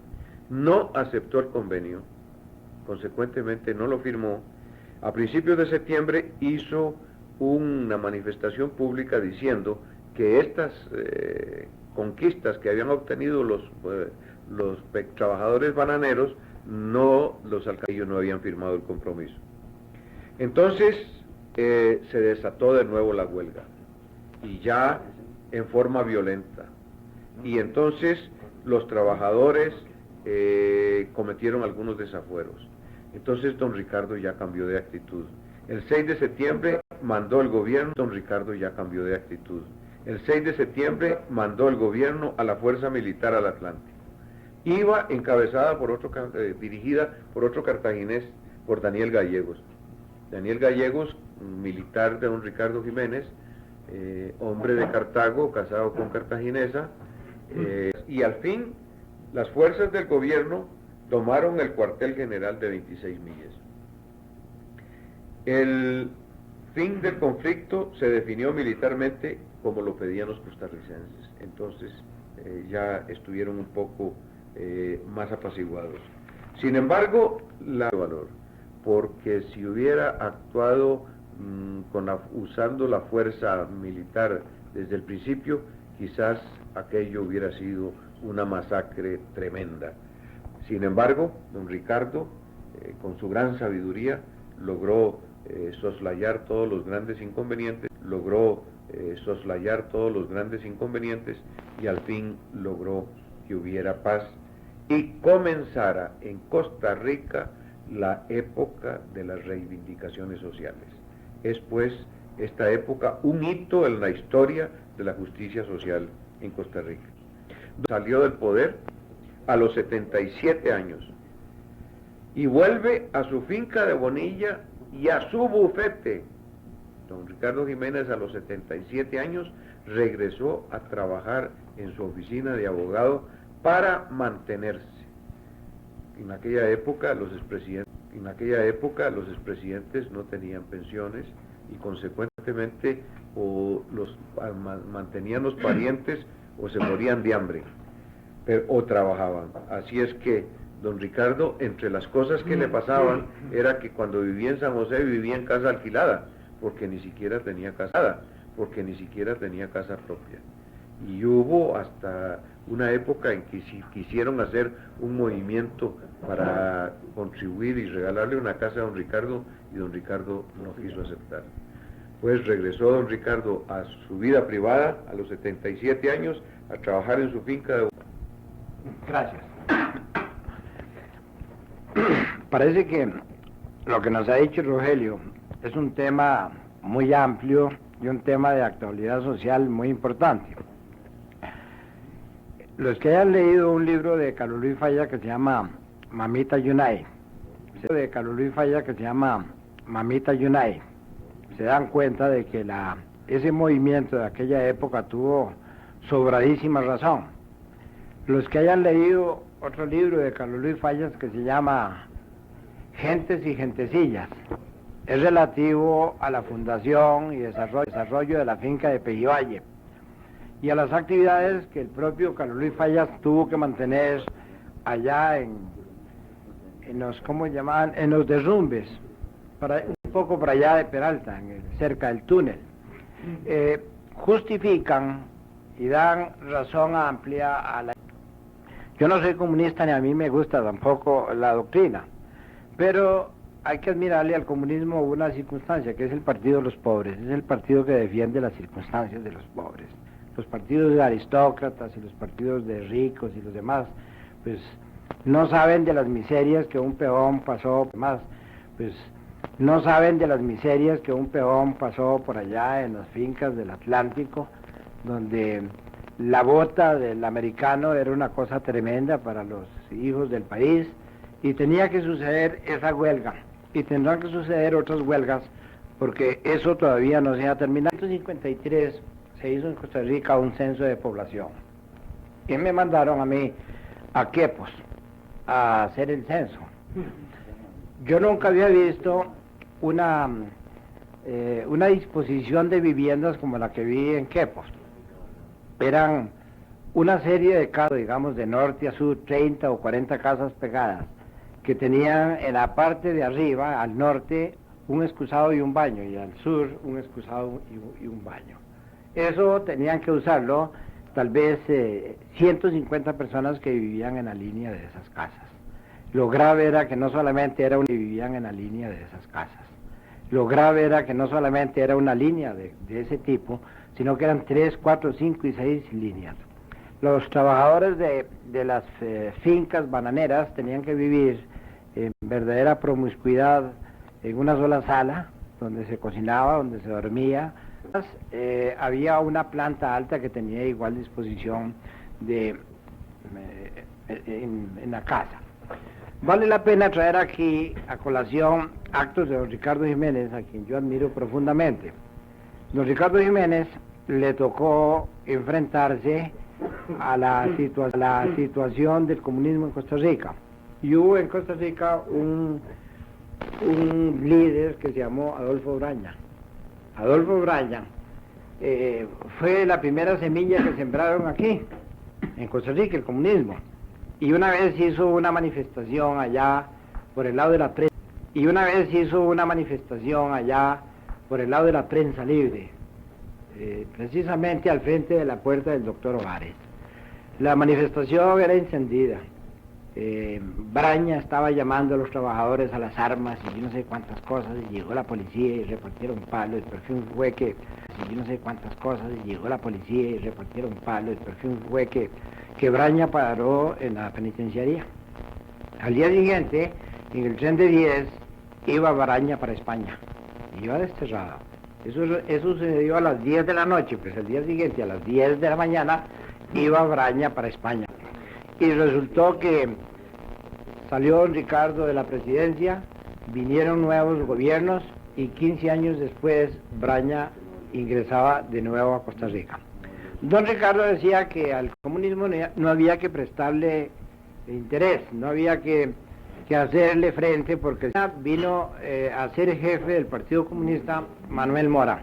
no aceptó el convenio, consecuentemente no lo firmó. A principios de septiembre hizo una manifestación pública diciendo que estas conquistas que habían obtenido los trabajadores bananeros, ellos no habían firmado el compromiso. Entonces se desató de nuevo la huelga, y ya en forma violenta, y entonces los trabajadores cometieron algunos desafueros. Entonces don Ricardo ya cambió de actitud. El 6 de septiembre mandó el gobierno, El 6 de septiembre mandó el gobierno a la Fuerza Militar al Atlántico. Iba encabezada dirigida por otro cartaginés, por Daniel Gallegos. Daniel Gallegos, militar de don Ricardo Jiménez, hombre de Cartago, casado con cartaginesa, y al fin las fuerzas del gobierno tomaron el cuartel general de 26 millas. El fin del conflicto se definió militarmente como lo pedían los costarricenses. Entonces ya estuvieron un poco más apaciguados. Sin embargo, valor, porque si hubiera actuado usando la fuerza militar desde el principio, quizás aquello hubiera sido una masacre tremenda. Sin embargo, don Ricardo, con su gran sabiduría, logró soslayar todos los grandes inconvenientes, y al fin logró que hubiera paz y comenzara en Costa Rica la época de las reivindicaciones sociales. Es pues esta época un hito en la historia de la justicia social en Costa Rica. Salió del poder a los 77 años y vuelve a su finca de Bonilla y a su bufete. Don Ricardo Jiménez a los 77 años regresó a trabajar en su oficina de abogado para mantenerse. En aquella época los expresidentes no tenían pensiones y consecuentemente mantenían los parientes o se morían de hambre, o trabajaban. Así es que don Ricardo, entre las cosas que le pasaban, era que cuando vivía en San José vivía en casa alquilada, porque ni siquiera tenía casa propia. Y hubo hasta una época en que quisieron hacer un movimiento para contribuir y regalarle una casa a don Ricardo, y don Ricardo no quiso aceptar. Pues regresó don Ricardo a su vida privada a los 77 años a trabajar en su finca de... Gracias. Parece que lo que nos ha dicho Rogelio es un tema muy amplio y un tema de actualidad social muy importante. Los que hayan leído un libro de Carlos Luis Falla que se llama Mamita Yunay, se dan cuenta de que ese movimiento de aquella época tuvo sobradísima razón. Los que hayan leído otro libro de Carlos Luis Fallas que se llama Gentes y Gentecillas, es relativo a la fundación y desarrollo de la finca de Pejivalle y a las actividades que el propio Carlos Luis Fallas tuvo que mantener allá en los derrumbes, un poco para allá de Peralta, cerca del túnel. Justifican y dan razón amplia a la... Yo no soy comunista ni a mí me gusta tampoco la doctrina, pero hay que admirarle al comunismo una circunstancia, que es el partido de los pobres, es el partido que defiende las circunstancias de los pobres. Los partidos de aristócratas y los partidos de ricos y los demás, pues no saben de las miserias que un peón pasó, no saben de las miserias que un peón pasó por allá en las fincas del Atlántico, donde la bota del americano era una cosa tremenda para los hijos del país, y tenía que suceder esa huelga, y tendrán que suceder otras huelgas, porque eso todavía no se ha terminado. En 1953 se hizo en Costa Rica un censo de población, y me mandaron a mí a Quepos a hacer el censo. Yo nunca había visto una disposición de viviendas como la que vi en Quepos. Eran una serie de casas, digamos, de norte a sur, 30 o 40 casas pegadas, que tenían en la parte de arriba, al norte, un excusado y un baño, y al sur, un excusado y un baño. Eso tenían que usarlo tal vez 150 personas que vivían en la línea de esas casas. Lo grave era que no solamente era que vivían en la línea de esas casas. Lo grave era que no solamente era una línea de ese tipo, sino que eran 3, 4, 5 y 6 líneas. Los trabajadores de las fincas bananeras tenían que vivir en verdadera promiscuidad en una sola sala, donde se cocinaba, donde se dormía. Había una planta alta que tenía igual disposición en la casa. Vale la pena traer aquí a colación actos de don Ricardo Jiménez, a quien yo admiro profundamente. Don Ricardo Jiménez le tocó enfrentarse a la situación del comunismo en Costa Rica. Y hubo en Costa Rica un líder que se llamó Adolfo Braña. Adolfo Braña fue la primera semilla que sembraron aquí, en Costa Rica, el comunismo. Y una vez hizo una manifestación allá por el lado de la prensa, libre, precisamente al frente de la puerta del doctor Ovares. La manifestación era encendida. Braña estaba llamando a los trabajadores a las armas y yo no sé cuántas cosas, y llegó la policía y repartieron palos. El perfil fue que Braña paró en la penitenciaría. Al día siguiente, en el tren de 10, iba Braña para España, iba desterrado. Eso sucedió a las 10 de la noche, pues el día siguiente, a las 10 de la mañana, iba Braña para España. Y resultó que salió don Ricardo de la presidencia, vinieron nuevos gobiernos y 15 años después Braña ingresaba de nuevo a Costa Rica. Don Ricardo decía que al comunismo no había que prestarle interés, no había que hacerle frente, porque vino a ser jefe del Partido Comunista Manuel Mora.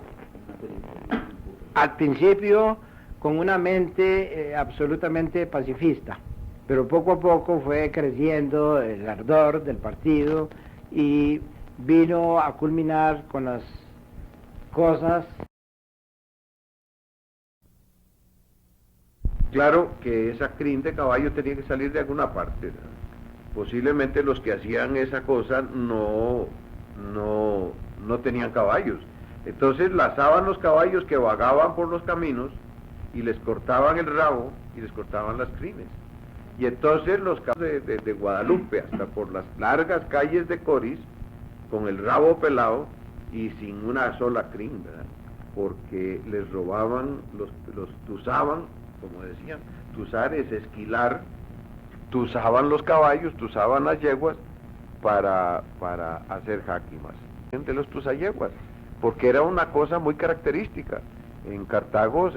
Al principio con una mente absolutamente pacifista, pero poco a poco fue creciendo el ardor del partido y vino a culminar con las cosas. Claro que esa crin de caballo tenía que salir de alguna parte, ¿no? Posiblemente los que hacían esa cosa no tenían caballos. Entonces lazaban los caballos que vagaban por los caminos y les cortaban el rabo y les cortaban las crines. Y entonces los caballos de Guadalupe, hasta por las largas calles de Coris, con el rabo pelado y sin una sola crin, ¿verdad? Porque les robaban, los tusaban, como decían. Tusar es esquilar. Tusaban los caballos, tusaban las yeguas para hacer jáquimas de los tusayeguas, porque era una cosa muy característica. En Cartago,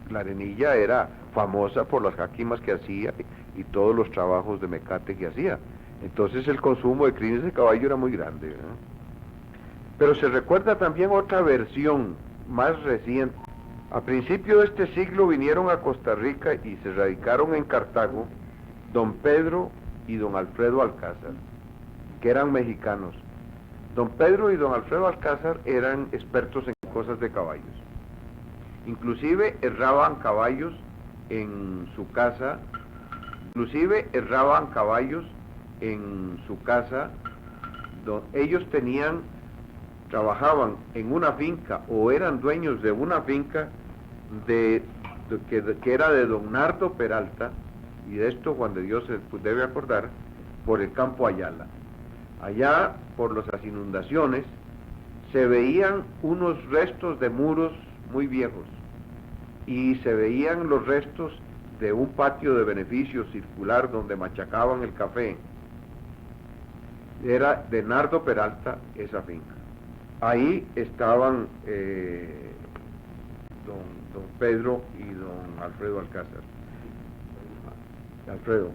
la Arenilla era famosa por las jáquimas que hacía y todos los trabajos de mecate que hacía. Entonces el consumo de crines de caballo era muy grande, ¿verdad? Pero se recuerda también otra versión más reciente. A principios de este siglo vinieron a Costa Rica y se radicaron en Cartago don Pedro y don Alfredo Alcázar, que eran mexicanos. Don Pedro y don Alfredo Alcázar eran expertos en cosas de caballos. Inclusive herraban caballos en su casa, ellos trabajaban en una finca o eran dueños de una finca que era de don Nardo Peralta, y de esto Juan de Dios se debe acordar, por el campo Ayala. Allá, por las inundaciones, se veían unos restos de muros muy viejos, y se veían los restos de un patio de beneficio circular donde machacaban el café. Era de Nardo Peralta esa finca. Ahí estaban don Pedro y don Alfredo Alcázar. Alfredo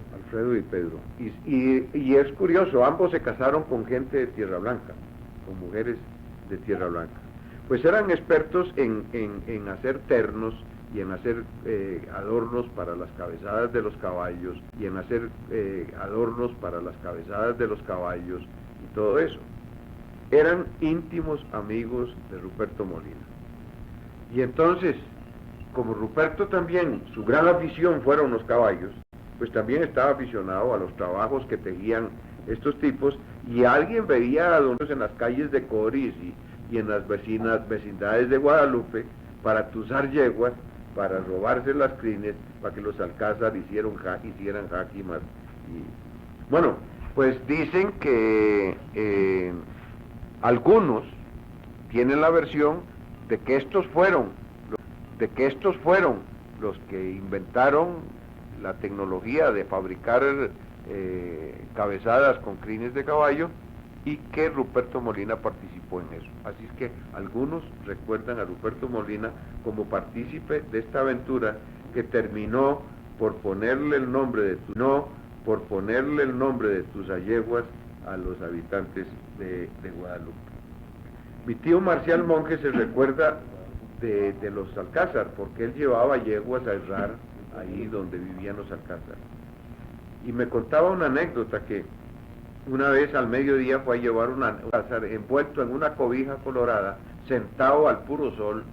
y Pedro. Y es curioso, ambos se casaron con gente de Tierra Blanca, con mujeres de Tierra Blanca. Pues eran expertos en hacer ternos y en hacer adornos para las cabezadas de los caballos y en hacer adornos para las cabezadas de los caballos y todo eso. Eran íntimos amigos de Ruperto Molina. Y entonces, como Ruperto también, su gran afición fueron los caballos, pues también estaba aficionado a los trabajos que tejían estos tipos, y alguien veía a donos en las calles de Coris y en las vecindades de Guadalupe para tuzar yeguas, para robarse las crines, para que los Alcázar hicieran jáquimas. Bueno, pues dicen que algunos tienen la versión de que estos fueron los que inventaron la tecnología de fabricar cabezadas con crines de caballo, y que Ruperto Molina participó en eso. Así es que algunos recuerdan a Ruperto Molina como partícipe de esta aventura que terminó por ponerle el nombre de Tusayeguas a los habitantes de Guadalupe. Mi tío Marcial Monge se recuerda de los Alcázar, porque él llevaba yeguas a herrar ahí donde vivían los Alcázar. Y me contaba una anécdota que una vez al mediodía fue a llevar un Alcázar envuelto en una cobija colorada, sentado al puro sol,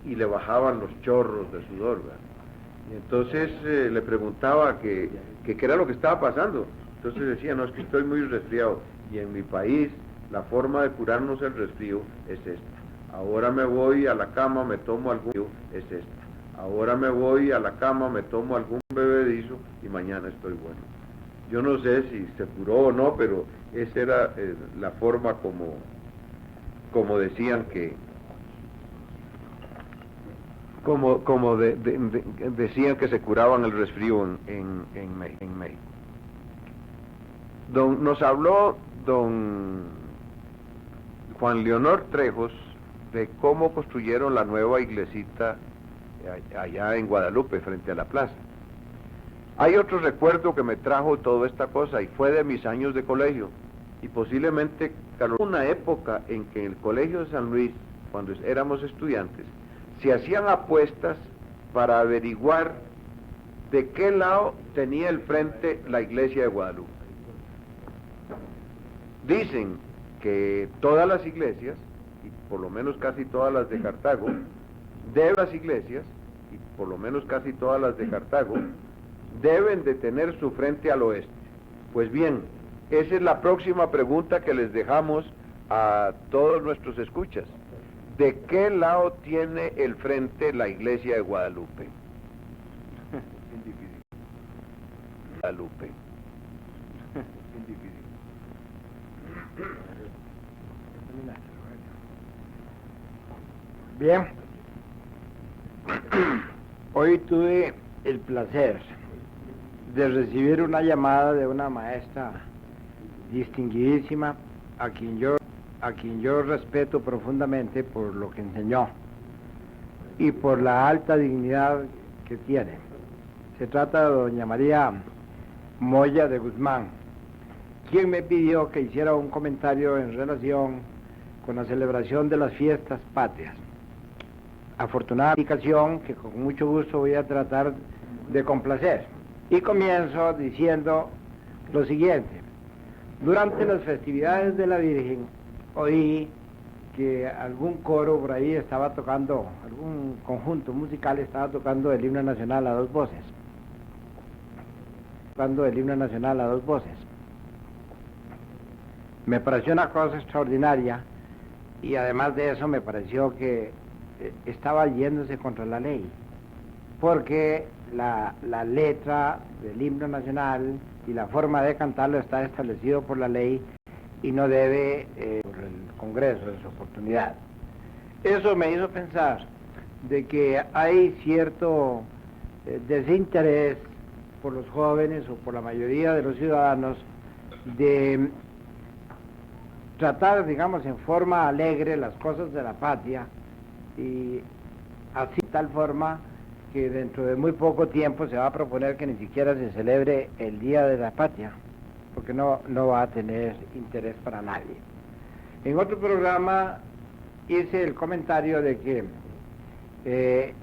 y le bajaban los chorros de sudor, ¿verdad? Y entonces le preguntaba qué era lo que estaba pasando. Entonces decía, no, es que estoy muy resfriado, y en mi país la forma de curarnos el resfrío es esta. Ahora me voy a la cama, me tomo algún... es esta. Ahora me voy a la cama, me tomo algún bebedizo y mañana estoy bueno. Yo no sé si se curó o no, pero esa era la forma como decían que... decían que se curaban el resfrío en México. Nos habló don Juan Leonor Trejos de cómo construyeron la nueva iglesita allá en Guadalupe, frente a la plaza. Hay otro recuerdo que me trajo toda esta cosa, y fue de mis años de colegio, y posiblemente una época en que en el colegio de San Luis, cuando éramos estudiantes, se hacían apuestas para averiguar de qué lado tenía el frente la iglesia de Guadalupe. Dicen que todas las iglesias, y por lo menos casi todas las de Cartago, deben de tener su frente al oeste. Pues bien, esa es la próxima pregunta que les dejamos a todos nuestros escuchas. ¿De qué lado tiene el frente la iglesia de Guadalupe? Bien difícil. Guadalupe. Bien difícil. Bien, hoy tuve el placer de recibir una llamada de una maestra distinguidísima a quien yo respeto profundamente por lo que enseñó y por la alta dignidad que tiene. Se trata de doña María Moya de Guzmán, quien me pidió que hiciera un comentario en relación con la celebración de las fiestas patrias. Afortunada indicación que con mucho gusto voy a tratar de complacer. Y comienzo diciendo lo siguiente. Durante las festividades de la Virgen, oí que algún coro por ahí estaba tocando, algún conjunto musical estaba tocando el himno nacional a dos voces. Me pareció una cosa extraordinaria, y además de eso me pareció que estaba yéndose contra la ley, porque la letra del himno nacional y la forma de cantarlo está establecido por la ley y no debe por el Congreso en su oportunidad. Eso me hizo pensar de que hay cierto desinterés por los jóvenes o por la mayoría de los ciudadanos de tratar, digamos, en forma alegre las cosas de la patria, y así de tal forma que dentro de muy poco tiempo se va a proponer que ni siquiera se celebre el Día de la Patria, porque no va a tener interés para nadie. En otro programa hice el comentario de que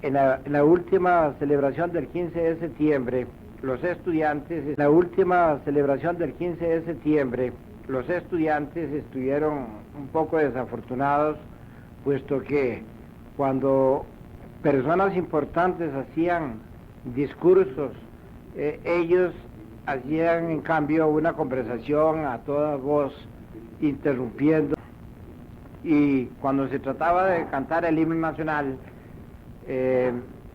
en la última celebración del 15 de septiembre, los estudiantes estuvieron un poco desafortunados, puesto que cuando personas importantes hacían discursos, ellos hacían en cambio una conversación a toda voz, interrumpiendo, y cuando se trataba de cantar el himno nacional,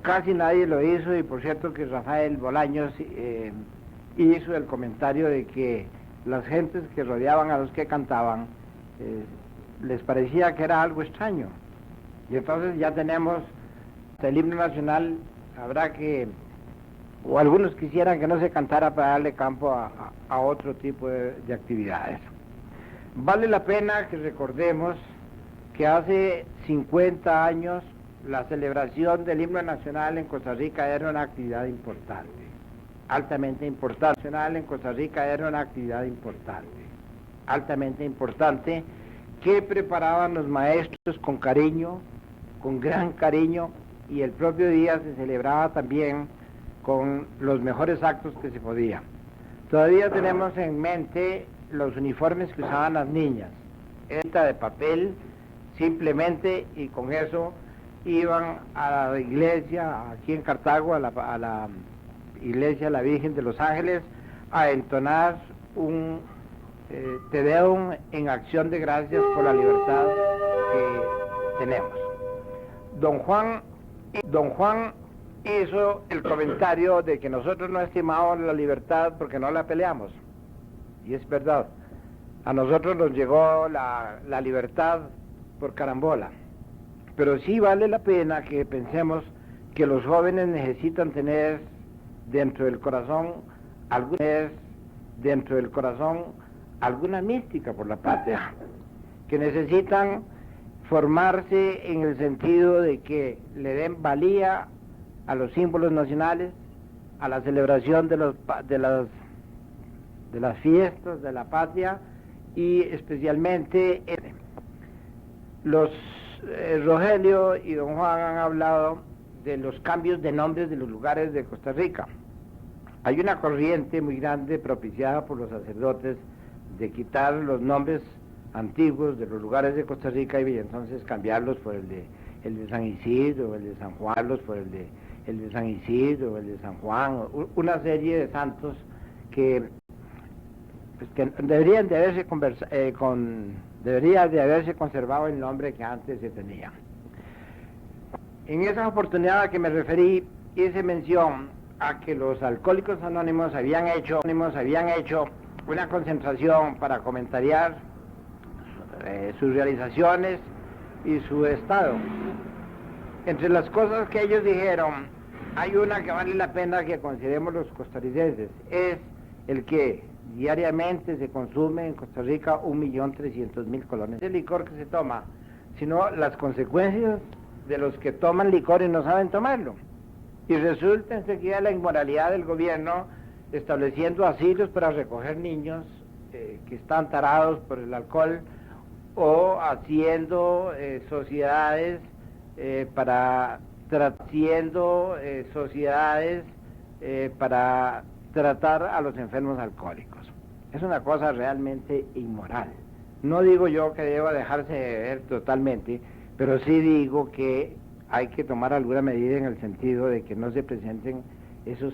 casi nadie lo hizo. Y por cierto que Rafael Bolaños hizo el comentario de que las gentes que rodeaban a los que cantaban les parecía que era algo extraño. Y entonces ya tenemos el himno nacional, habrá que, o algunos quisieran que no se cantara para darle campo a otro tipo de actividades. Vale la pena que recordemos que hace 50 años la celebración del himno nacional en Costa Rica era una actividad importante, altamente importante. Altamente importante, que preparaban los maestros con cariño, con gran cariño, y el propio día se celebraba también con los mejores actos que se podía. Todavía tenemos en mente los uniformes que usaban las niñas, era de papel simplemente, y con eso iban a la iglesia aquí en Cartago, a la iglesia de la Virgen de los Ángeles, a entonar un Te Deum en acción de gracias por la libertad que tenemos. Don Juan hizo el comentario de que nosotros no estimamos la libertad porque no la peleamos, y es verdad. A nosotros nos llegó la libertad por carambola, pero sí vale la pena que pensemos que los jóvenes necesitan tener dentro del corazón alguna mística por la patria, que necesitan formarse en el sentido de que le den valía a los símbolos nacionales, a la celebración de las fiestas de la patria, y especialmente Rogelio y don Juan han hablado de los cambios de nombres de los lugares de Costa Rica. Hay una corriente muy grande propiciada por los sacerdotes de quitar los nombres antiguos de los lugares de Costa Rica y entonces cambiarlos por el de San Isidro, el de San Juan, por el de San Isidro, el de San Juan, una serie de santos que deberían de haberse debería de haberse conservado el nombre que antes se tenía. En esa oportunidad a que me referí, hice mención a que los Alcohólicos Anónimos habían hecho una concentración para comentariar sus realizaciones y su estado. Entre las cosas que ellos dijeron, hay una que vale la pena que consideremos los costarricenses, es el que diariamente se consume en Costa Rica 1.300.000 colones de licor que se toma, sino las consecuencias de los que toman licor y no saben tomarlo. Y resulta enseguida la inmoralidad del gobierno estableciendo asilos para recoger niños que están tarados por el alcohol, o haciendo sociedades para tratar a los enfermos alcohólicos. Es una cosa realmente inmoral. No digo yo que deba dejarse de ver totalmente, pero sí digo que hay que tomar alguna medida en el sentido de que no se presenten esos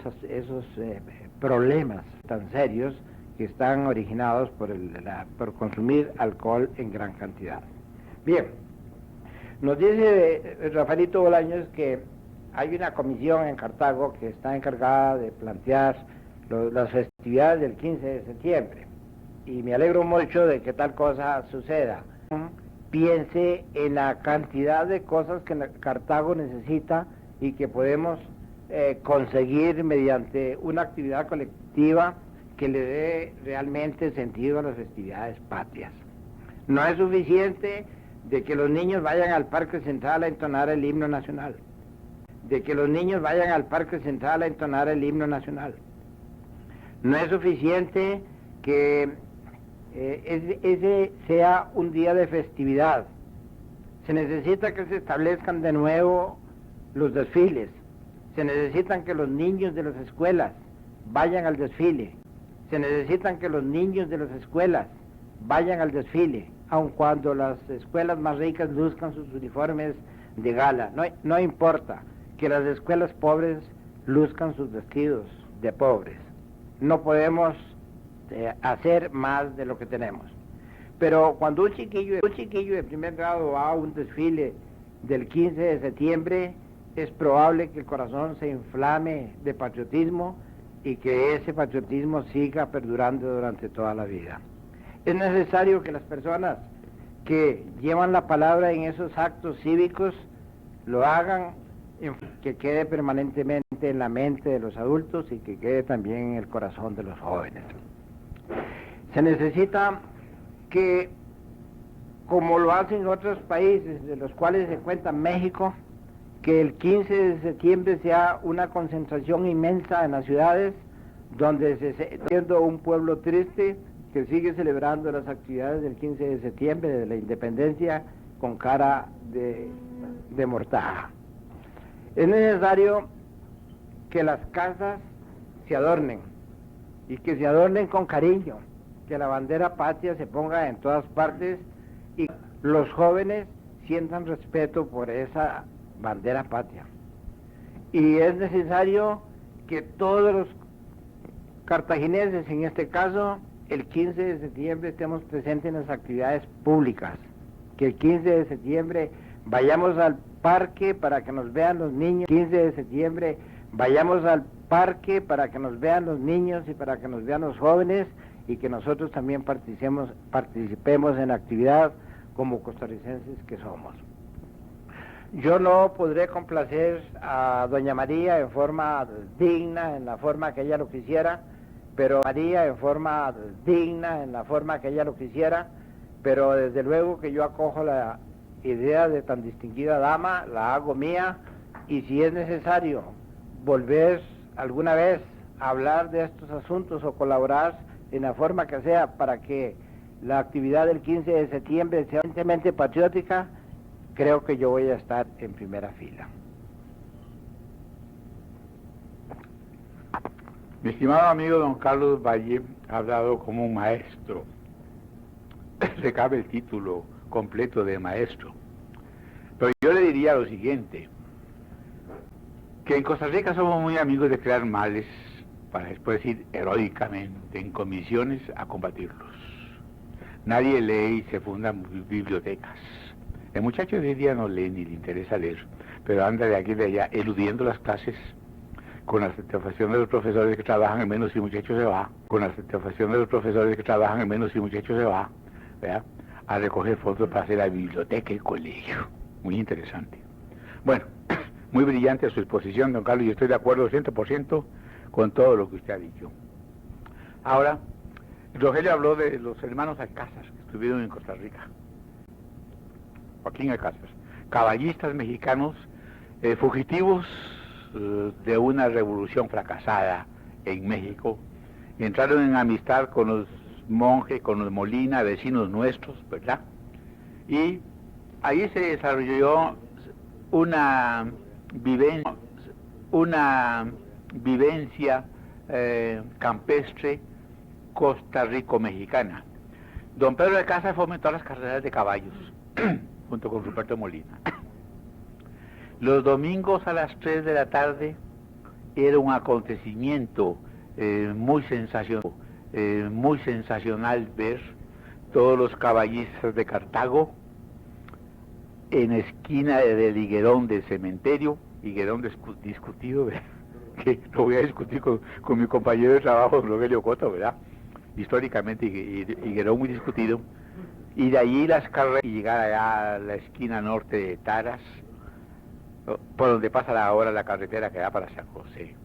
problemas tan serios que están originados por consumir alcohol en gran cantidad. Bien, nos dice Rafaelito Bolaños que hay una comisión en Cartago que está encargada de plantear las festividades del 15 de septiembre, y me alegro mucho de que tal cosa suceda. Piense en la cantidad de cosas que Cartago necesita y que podemos conseguir mediante una actividad colectiva que le dé realmente sentido a las festividades patrias. No es suficiente de que los niños vayan al Parque Central a entonar el himno nacional, No es suficiente que ese sea un día de festividad. Se necesita que se establezcan de nuevo los desfiles. Se necesitan que los niños de las escuelas vayan al desfile. Se necesitan que los niños de las escuelas vayan al desfile, aun cuando las escuelas más ricas luzcan sus uniformes de gala. No importa que las escuelas pobres luzcan sus vestidos de pobres. No podemos hacer más de lo que tenemos. Pero cuando un chiquillo de primer grado va a un desfile del 15 de septiembre, es probable que el corazón se inflame de patriotismo y que ese patriotismo siga perdurando durante toda la vida. Es necesario que las personas que llevan la palabra en esos actos cívicos lo hagan, que quede permanentemente en la mente de los adultos y que quede también en el corazón de los jóvenes. Se necesita que, como lo hacen otros países, de los cuales se cuenta México, que el 15 de septiembre sea una concentración inmensa en las ciudades, donde se esté siendo un pueblo triste que sigue celebrando las actividades del 15 de septiembre de la independencia con cara de mortaja. Es necesario que las casas se adornen, y que se adornen con cariño, que la bandera patria se ponga en todas partes y los jóvenes sientan respeto por esa bandera patria. Y es necesario que todos los cartagineses, en este caso, el 15 de septiembre estemos presentes en las actividades públicas, que el 15 de septiembre vayamos al parque para que nos vean los niños, 15 de septiembre vayamos al parque para que nos vean los niños y para que nos vean los jóvenes, y que nosotros también participemos en la actividad como costarricenses que somos. Yo no podré complacer a doña María en forma digna, en la forma que ella lo quisiera, pero pero desde luego que yo acojo la idea de tan distinguida dama, la hago mía, y si es necesario volver alguna vez a hablar de estos asuntos o colaborar en la forma que sea para que la actividad del 15 de septiembre sea evidentemente patriótica, creo que yo voy a estar en primera fila. Mi estimado amigo don Carlos Valle ha hablado como un maestro. Le cabe el título completo de maestro. Pero yo le diría lo siguiente, que en Costa Rica somos muy amigos de crear males para después ir heroicamente en comisiones a combatirlos. Nadie lee y se fundan bibliotecas. El muchacho de hoy día no lee ni le interesa leer, pero anda de aquí y de allá eludiendo las clases con la satisfacción de los profesores que trabajan en menos y muchacho se va, ¿verdad? A recoger fondos para hacer la biblioteca y el colegio. Muy interesante. Bueno, muy brillante su exposición, don Carlos, y estoy de acuerdo 100% con todo lo que usted ha dicho. Ahora, Rogelio habló de los hermanos Alcázar que estuvieron en Costa Rica. Joaquín Alcázar, caballistas mexicanos, fugitivos de una revolución fracasada en México, entraron en amistad con los Monjes, con los Molina, vecinos nuestros, ¿verdad? Y ahí se desarrolló una vivencia campestre costarrico-mexicana. Don Pedro de Casa fomentó las carreras de caballos, junto con Ruperto Molina. Los domingos a las 3 de la tarde era un acontecimiento muy sensacional ver todos los caballistas de Cartago en esquina del higuerón del cementerio, higuerón discutido, ¿verdad? Que lo voy a discutir con mi compañero de trabajo, Rogelio Coto, ¿verdad? Históricamente higuerón muy discutido, y de allí las carreras y llegar allá a la esquina norte de Taras, por donde pasa ahora la carretera que da para San José.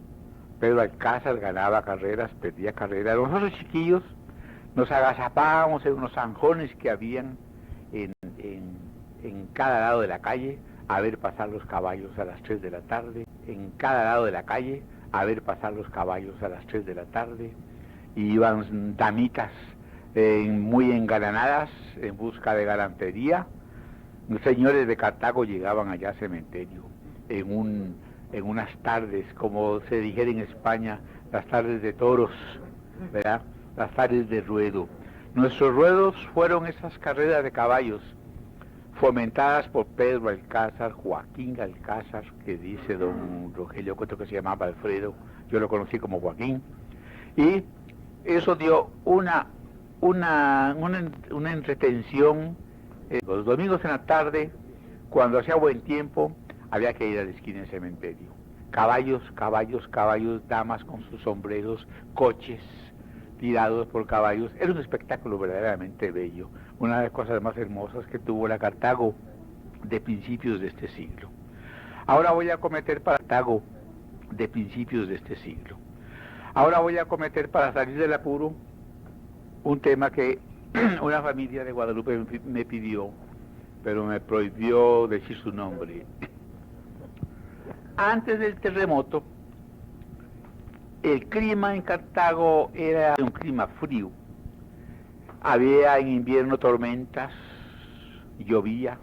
Pedro Alcázar ganaba carreras, perdía carreras. Nosotros chiquillos nos agazapábamos en unos zanjones que habían en cada lado de la calle a ver pasar los caballos a las 3 de la tarde, y iban damitas muy engalanadas en busca de galantería. Los señores de Cartago llegaban allá al cementerio en unas tardes, como se dijera en España, las tardes de toros, ¿verdad? Las tardes de ruedo. Nuestros ruedos fueron esas carreras de caballos fomentadas por Pedro Alcázar, Joaquín Alcázar, que dice don Rogelio Coto que se llamaba Alfredo, yo lo conocí como Joaquín, y eso dio una entretención. Los domingos en la tarde, cuando hacía buen tiempo, había que ir a la esquina del cementerio. Caballos, damas con sus sombreros, coches tirados por caballos. Era un espectáculo verdaderamente bello, una de las cosas más hermosas que tuvo la Cartago de principios de este siglo. Ahora voy a cometer para salir del apuro un tema que una familia de Guadalupe me pidió, pero me prohibió decir su nombre. Antes del terremoto, el clima en Cartago era un clima frío. Había en invierno tormentas, llovía,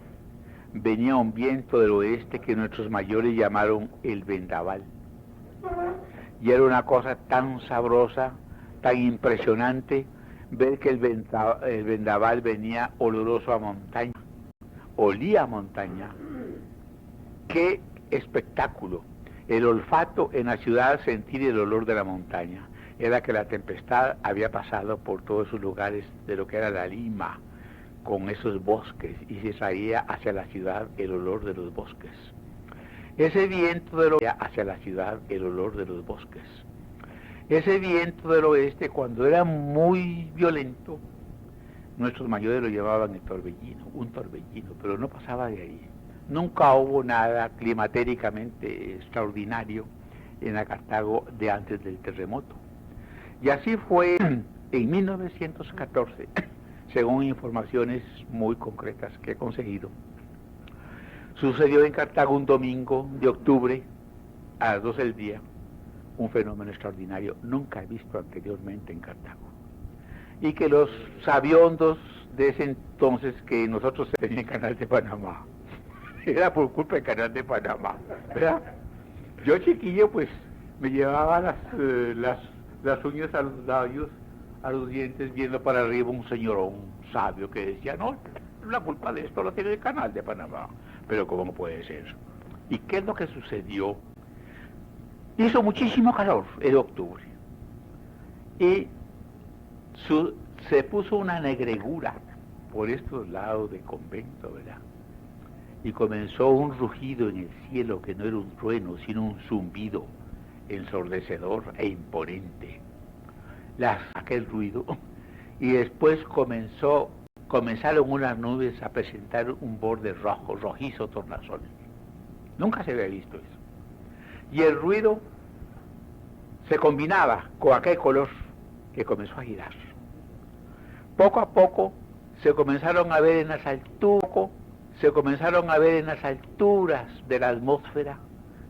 venía un viento del oeste que nuestros mayores llamaron el vendaval. Y era una cosa tan sabrosa, tan impresionante, ver que el vendaval venía oloroso a montaña, olía a montaña. ¡Qué espectáculo! El olfato en la ciudad, sentir el olor de la montaña. Era que la tempestad había pasado por todos esos lugares de lo que era la Lima, con esos bosques, y se traía hacia la ciudad el olor de los bosques. Ese viento del oeste hacia la ciudad, el olor de los bosques. Ese viento del oeste, cuando era muy violento, nuestros mayores lo llamaban el torbellino, un torbellino, pero no pasaba de ahí. Nunca hubo nada climatéricamente extraordinario en la Cartago de antes del terremoto. Y así fue en 1914, según informaciones muy concretas que he conseguido. Sucedió en Cartago un domingo de octubre a las 12 del día, un fenómeno extraordinario nunca visto anteriormente en Cartago. Y que los sabiondos de ese entonces, que nosotros teníamos el Canal de Panamá, era por culpa del Canal de Panamá, ¿verdad? Yo chiquillo pues me llevaba las uñas a los labios, a los dientes, viendo para arriba un señorón sabio que decía, no, la culpa de esto lo tiene el Canal de Panamá. Pero ¿cómo puede ser? ¿Y qué es lo que sucedió? Hizo muchísimo calor en octubre y se puso una negregura por estos lados del convento, ¿verdad? Y comenzó un rugido en el cielo que no era un trueno, sino un zumbido ensordecedor e imponente. Aquel ruido, y después comenzaron unas nubes a presentar un borde rojo, rojizo, tornasol. Nunca se había visto eso. Y el ruido se combinaba con aquel color que comenzó a girar. Poco a poco se comenzaron a ver en las alturas de la atmósfera,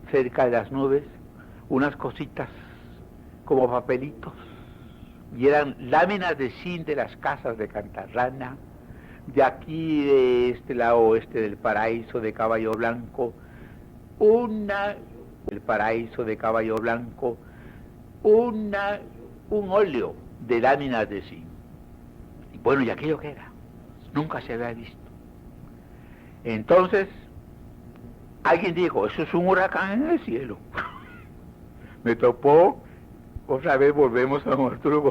cerca de las nubes, unas cositas como papelitos, y eran láminas de zinc de las casas de Cantarrana, de aquí, de este lado oeste del paraíso de Caballo Blanco, un óleo de láminas de zinc. Y bueno, ¿y aquello qué era? Nunca se había visto. Entonces, alguien dijo, eso es un huracán en el cielo. Me topó, otra vez volvemos a don Arturo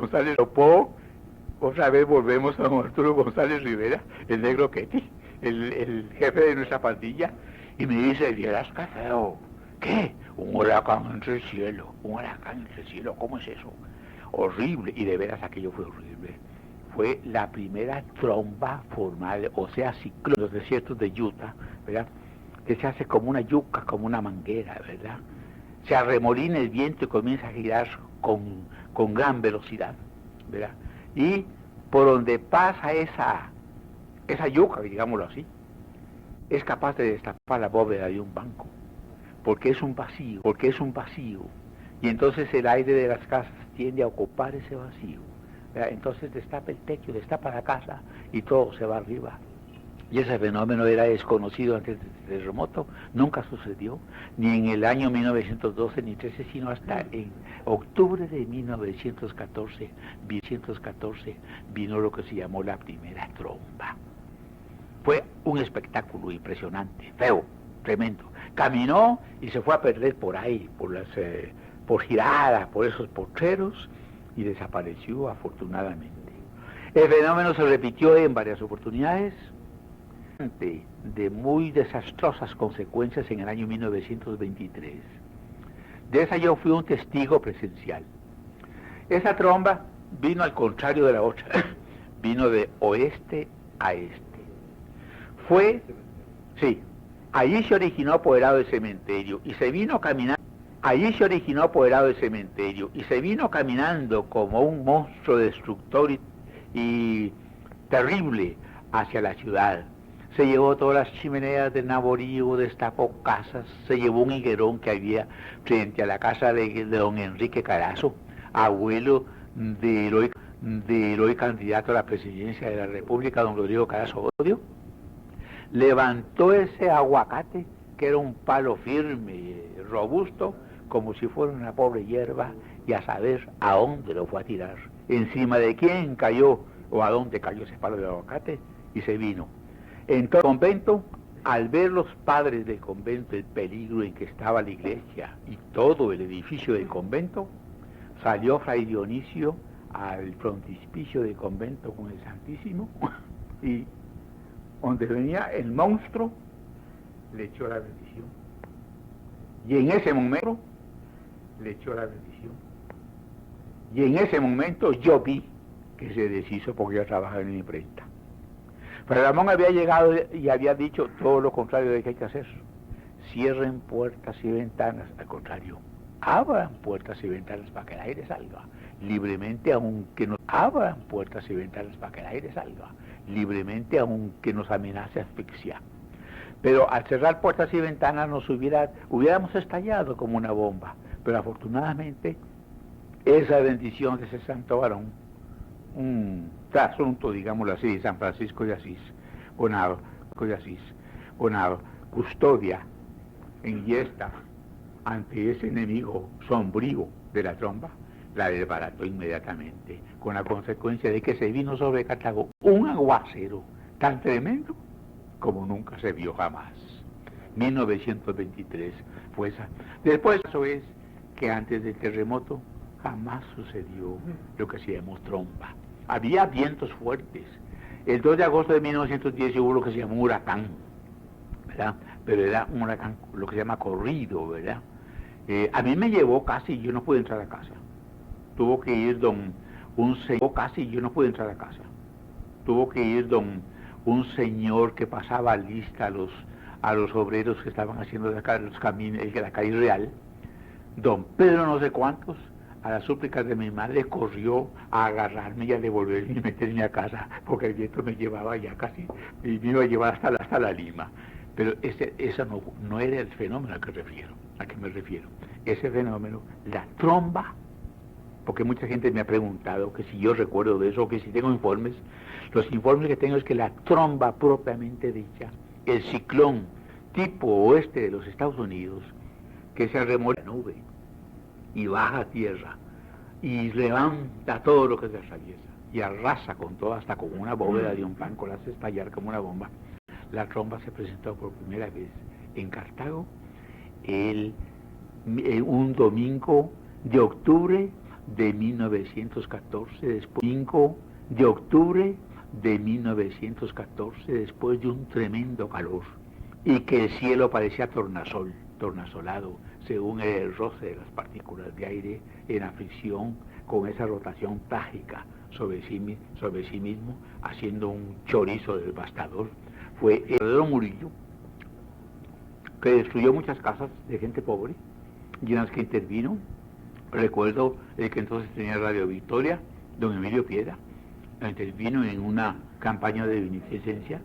González, Rivera, el negro Ketty, el jefe de nuestra pandilla, y me dice, vieras qué feo. ¿Qué? Un huracán entre el cielo, ¿cómo es eso? Horrible, y de veras aquello fue horrible. Fue la primera tromba formal, o sea, ciclón, en los desiertos de Utah, ¿verdad? Que se hace como una yuca, como una manguera, ¿verdad? Se arremolina el viento y comienza a girar con gran velocidad, ¿verdad? Y por donde pasa esa yuca, digámoslo así, es capaz de destapar la bóveda de un banco, porque es un vacío, y entonces el aire de las casas tiende a ocupar ese vacío, ¿verdad? Entonces destapa el techo, destapa la casa y todo se va arriba. Y ese fenómeno era desconocido antes del terremoto, nunca sucedió, ni en el año 1912 ni 13, sino hasta en octubre de 1914 vino lo que se llamó la primera tromba. Fue un espectáculo impresionante, feo, tremendo. Caminó y se fue a perder por ahí, por Girada, por esos potreros, y desapareció afortunadamente. El fenómeno se repitió en varias oportunidades, de muy desastrosas consecuencias en el año 1923. De esa yo fui un testigo presencial. Esa tromba vino al contrario de la otra, vino de oeste a este. Allí se originó apoderado del cementerio y se vino caminando. Como un monstruo destructor y terrible hacia la ciudad. Se llevó todas las chimeneas del Naborío, destapó casas, se llevó un higuerón que había frente a la casa de don Enrique Carazo, abuelo del hoy candidato a la presidencia de la República, don Rodrigo Carazo Odio. Levantó ese aguacate, que era un palo firme, robusto, como si fuera una pobre hierba, y a saber a dónde lo fue a tirar, encima de quién cayó, o a dónde cayó ese palo de aguacate, y se vino. Entonces el convento, al ver los padres del convento el peligro en que estaba la iglesia y todo el edificio del convento, salió Fray Dionisio al frontispicio del convento con el Santísimo, y donde venía el monstruo, le echó la bendición. Y en ese momento le echó la bendición. Y en ese momento yo vi que se deshizo, porque yo trabajaba en una imprenta. Fray Ramón había llegado y había dicho todo lo contrario de que hay que hacer. Cierren puertas y ventanas, al contrario, abran puertas y ventanas para que el aire salga libremente, aunque nos abran puertas y ventanas para que el aire salga libremente, aunque nos amenace asfixia. Pero al cerrar puertas y ventanas hubiéramos estallado como una bomba. Pero afortunadamente esa bendición de ese santo varón, un trasunto, digámoslo así, San Francisco de Asís, Bonaro, custodia en yesta ante ese enemigo sombrío de la tromba, la desbarató inmediatamente, con la consecuencia de que se vino sobre Cartago un aguacero tan tremendo como nunca se vio jamás. 1923 fue esa. Después eso es que antes del terremoto jamás sucedió lo que se llamó tromba. Había vientos fuertes. El 2 de agosto de 1910 hubo lo que se llamó un huracán, ¿verdad? Pero era un huracán, lo que se llama corrido, ¿verdad? A mí me llevó casi, yo no pude entrar a casa. Tuvo que ir un señor que pasaba lista a los obreros que estaban haciendo los caminos, la calle real. Don Pedro no sé cuántos, a las súplicas de mi madre, corrió a agarrarme y a devolverme y meterme a casa, porque el viento me llevaba ya casi, y me iba a llevar hasta la Lima. Pero ese no era el fenómeno al que me refiero. Ese fenómeno, la tromba, porque mucha gente me ha preguntado que si yo recuerdo de eso, que si tengo informes. Los informes que tengo es que la tromba propiamente dicha, el ciclón tipo oeste de los Estados Unidos, que se remolca la nube y baja a tierra y levanta todo lo que se atraviesa y arrasa con todo, hasta con una bóveda de un banco, la hace estallar como una bomba. La tromba se presentó por primera vez en Cartago un domingo de octubre de 1914, después de un tremendo calor, y que el cielo parecía tornasolado, según el roce de las partículas de aire en la fricción con esa rotación trágica sobre sí mismo, haciendo un chorizo devastador. Fue el verdadero Murillo, que destruyó muchas casas de gente pobre, y en las que intervino. Recuerdo el que entonces tenía Radio Victoria, don Emilio Piedra, intervino en una campaña de beneficencia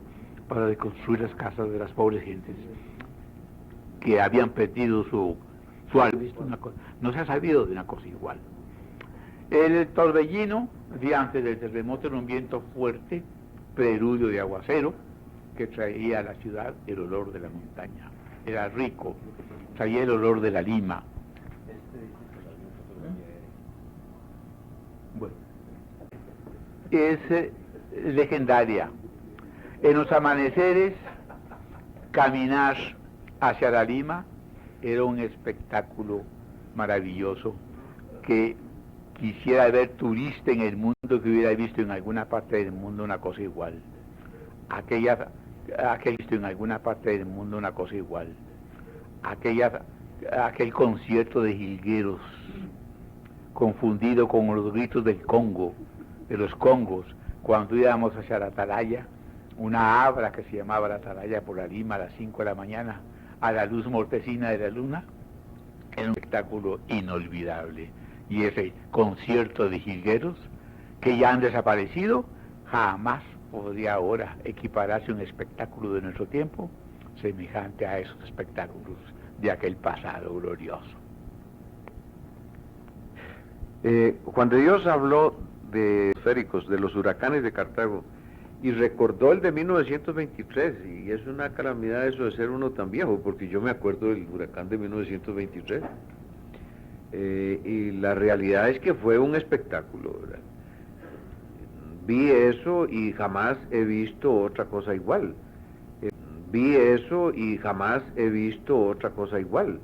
para reconstruir las casas de las pobres gentes que habían perdido su alma. No se ha sabido de una cosa igual. El torbellino, día antes del terremoto, era un viento fuerte, preludio de aguacero, que traía a la ciudad el olor de la montaña. Era rico, traía el olor de la lima. Bueno, es legendaria. En los amaneceres, caminar hacia la Lima era un espectáculo maravilloso que quisiera ver turista en el mundo que hubiera visto en alguna parte del mundo una cosa igual. Aquel concierto de jilgueros confundido con los gritos del Congo, de los congos, cuando íbamos hacia la atalaya, una abra que se llamaba la atalaya por la Lima a las 5 de la mañana, a la luz mortecina de la luna, era un espectáculo inolvidable. Y ese concierto de jilgueros, que ya han desaparecido, jamás podría ahora equipararse a un espectáculo de nuestro tiempo semejante a esos espectáculos de aquel pasado glorioso. Juan de Dios habló de esféricos, de los huracanes de Cartago, y recordó el de 1923, y es una calamidad eso de ser uno tan viejo, porque yo me acuerdo del huracán de 1923. y la realidad es que fue un espectáculo, ¿verdad? Vi eso y jamás he visto otra cosa igual. Vi eso y jamás he visto otra cosa igual.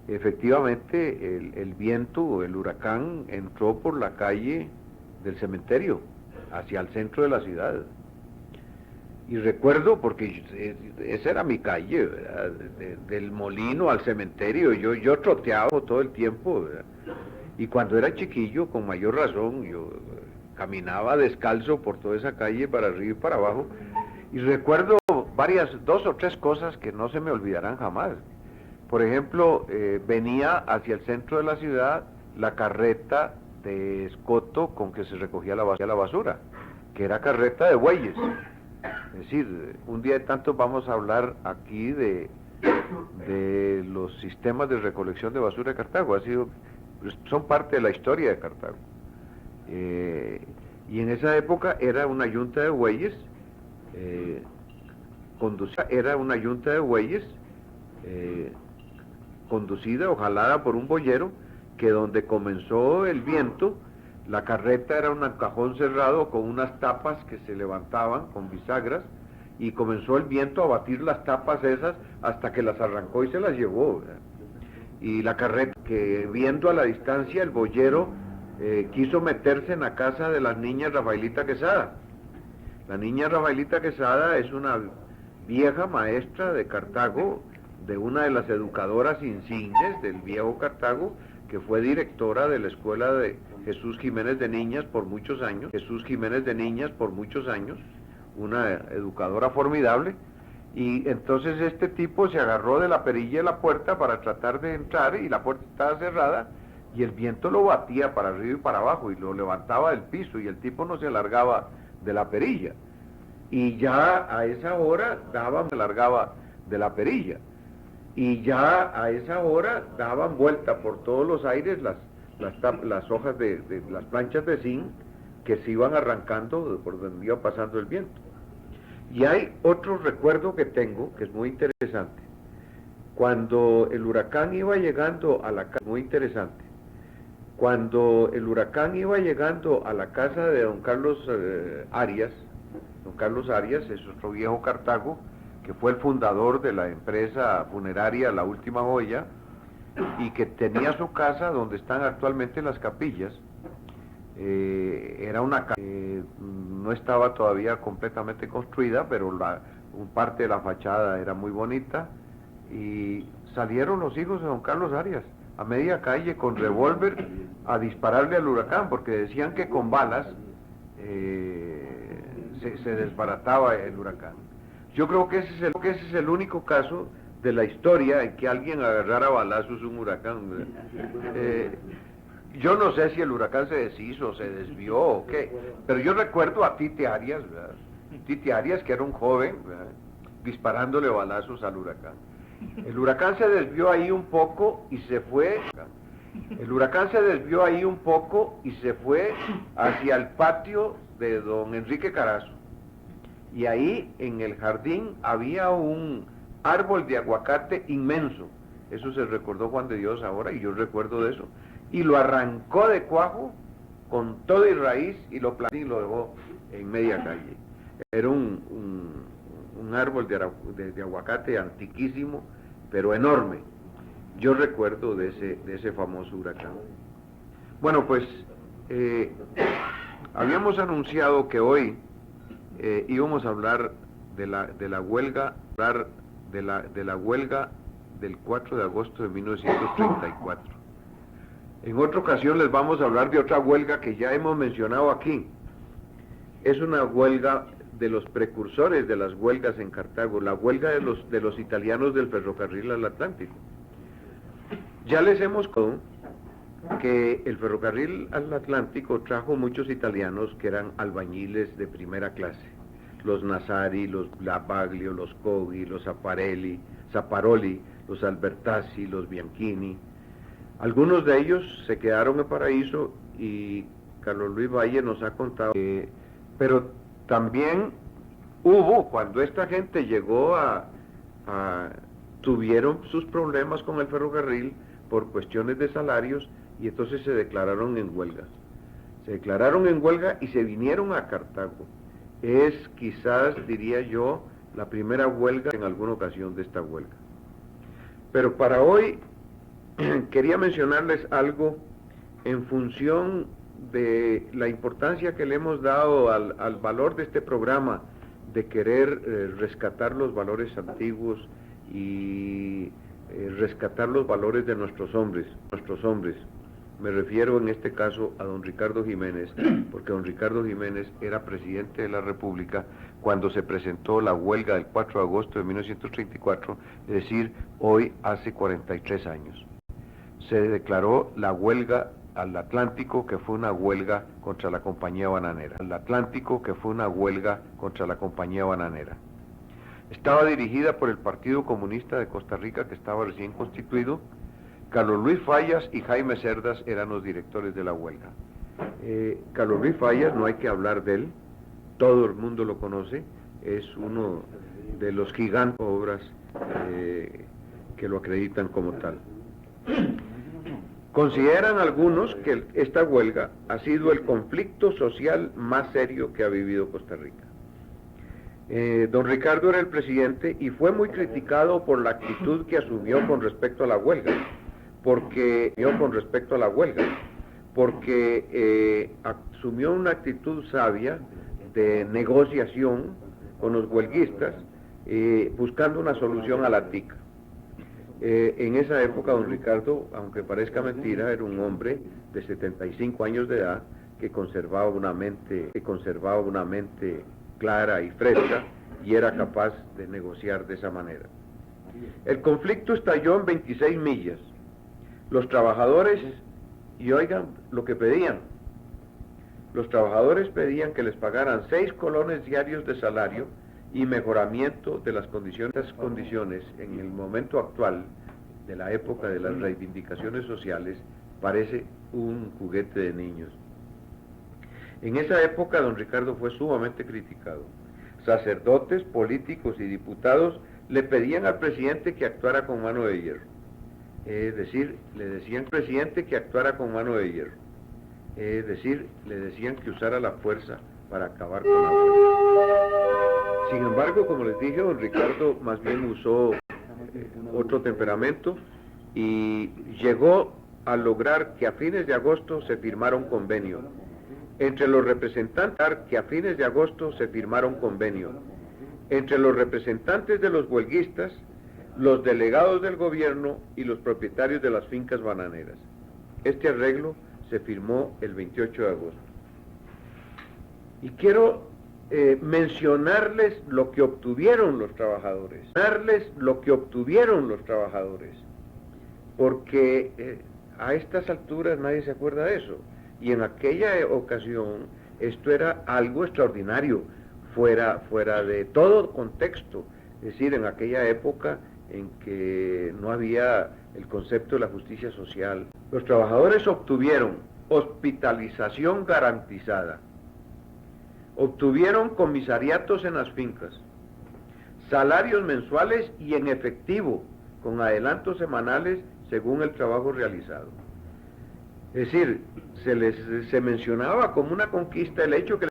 Efectivamente, el viento, el huracán, entró por la calle del cementerio, hacia el centro de la ciudad. Y recuerdo, porque esa era mi calle, ¿verdad? Del molino al cementerio, yo troteaba todo el tiempo, ¿verdad? Y cuando era chiquillo, con mayor razón, yo caminaba descalzo por toda esa calle, para arriba y para abajo, y recuerdo dos o tres cosas que no se me olvidarán jamás. Por ejemplo, venía hacia el centro de la ciudad la carreta de escoto con que se recogía la basura, que era carreta de bueyes. Es decir, un día de tantos vamos a hablar aquí de los sistemas de recolección de basura de Cartago. Son parte de la historia de Cartago. Y en esa época era una yunta de bueyes, conducida o jalada por un boyero, que donde comenzó el viento, la carreta era un cajón cerrado con unas tapas que se levantaban con bisagras, y comenzó el viento a batir las tapas esas hasta que las arrancó y se las llevó, ¿verdad? Y la carreta, que viendo a la distancia el boyero quiso meterse en la casa de la niña Rafaelita Quesada. La niña Rafaelita Quesada es una vieja maestra de Cartago, de una de las educadoras insignes del viejo Cartago, que fue directora de la escuela de Jesús Jiménez de Niñas por muchos años, una educadora formidable. Y entonces este tipo se agarró de la perilla de la puerta para tratar de entrar, y la puerta estaba cerrada, y el viento lo batía para arriba y para abajo, y lo levantaba del piso, y el tipo no se alargaba de la perilla. Y ya a esa hora se alargaba de la perilla. Y ya a esa hora daban vuelta por todos los aires las hojas de las planchas de zinc, que se iban arrancando por donde iba pasando el viento. Y hay otro recuerdo que tengo, que es muy interesante. Cuando el huracán iba llegando a la casa, de don Carlos Arias es otro viejo Cartago, que fue el fundador de la empresa funeraria La Última Joya, y que tenía su casa donde están actualmente las capillas. Era una casa, no estaba todavía completamente construida, pero parte de la fachada era muy bonita, y salieron los hijos de don Carlos Arias a media calle con revólver a dispararle al huracán, porque decían que con balas se desbarataba el huracán. Yo creo que ese es el único caso de la historia en que alguien agarrara a balazos un huracán. Yo no sé si el huracán se deshizo, se desvió o qué, pero yo recuerdo a Tite Arias, ¿verdad? Tite Arias, que era un joven, ¿verdad?, disparándole balazos al huracán. El huracán se desvió ahí un poco y se fue. Hacia el patio de don Enrique Carazo. Y ahí en el jardín había un árbol de aguacate inmenso. Eso se recordó Juan de Dios ahora, y yo recuerdo de eso. Y lo arrancó de cuajo con todo y raíz, y lo plantó y lo dejó en media calle. Era un árbol de aguacate antiquísimo, pero enorme. Yo recuerdo de ese famoso huracán. Bueno, pues habíamos anunciado que hoy íbamos a hablar de la huelga del 4 de agosto de 1934. En otra ocasión les vamos a hablar de otra huelga que ya hemos mencionado aquí. Es una huelga de los precursores de las huelgas en Cartago, la huelga de los italianos del ferrocarril al Atlántico. Ya les hemos contado que el ferrocarril al Atlántico trajo muchos italianos que eran albañiles de primera clase: los Nazari, los Labaglio, los Coghi, los Zaparoli, los Albertazzi, los Bianchini. Algunos de ellos se quedaron en Paraíso, y Carlos Luis Valle nos ha contado pero también cuando esta gente llegó tuvieron sus problemas con el ferrocarril, por cuestiones de salarios, y entonces se declararon en huelga. Se declararon en huelga y se vinieron a Cartago. Es quizás, diría yo, la primera huelga en alguna ocasión de esta huelga. Pero para hoy quería mencionarles algo en función de la importancia que le hemos dado al valor de este programa, de querer rescatar los valores antiguos y rescatar los valores de nuestros hombres. Me refiero en este caso a don Ricardo Jiménez, porque don Ricardo Jiménez era presidente de la República cuando se presentó la huelga del 4 de agosto de 1934, es decir, hoy hace 43 años. Se declaró la huelga al Atlántico, que fue una huelga contra la compañía bananera. Estaba dirigida por el Partido Comunista de Costa Rica, que estaba recién constituido. Carlos Luis Fallas y Jaime Cerdas eran los directores de la huelga. Carlos Luis Fallas, no hay que hablar de él, todo el mundo lo conoce, es uno de los gigantes obras que lo acreditan como tal. Consideran algunos que esta huelga ha sido el conflicto social más serio que ha vivido Costa Rica. Don Ricardo era el presidente y fue muy criticado por la actitud que asumió con respecto a la huelga, porque asumió una actitud sabia de negociación con los huelguistas, buscando una solución a la TIC. En esa época don Ricardo, aunque parezca mentira, era un hombre de 75 años de edad que conservaba una mente clara y fresca, y era capaz de negociar de esa manera. El conflicto estalló en 26 millas. Los trabajadores, y oigan lo que pedían, los trabajadores pedían que les pagaran 6 colones diarios de salario y mejoramiento de las condiciones en el momento actual de la época de las reivindicaciones sociales, parece un juguete de niños. En esa época don Ricardo fue sumamente criticado. Sacerdotes, políticos y diputados le pedían al presidente que actuara con mano de hierro. Es decir, le decían al presidente que actuara con mano de hierro. Es decir, le decían que usara la fuerza para acabar con la huelga. Sin embargo, como les dije, don Ricardo más bien usó otro temperamento y llegó a lograr que a fines de agosto se firmara un convenio. Entre los representantes de los huelguistas, los delegados del gobierno y los propietarios de las fincas bananeras. Este arreglo se firmó el 28 de agosto. Y quiero mencionarles lo que obtuvieron los trabajadores, porque a estas alturas nadie se acuerda de eso. Y en aquella ocasión esto era algo extraordinario, fuera de todo contexto. Es decir, en aquella época en que no había el concepto de la justicia social, los trabajadores obtuvieron hospitalización garantizada, obtuvieron comisariatos en las fincas, salarios mensuales y en efectivo, con adelantos semanales según el trabajo realizado. Es decir, se mencionaba como una conquista el hecho que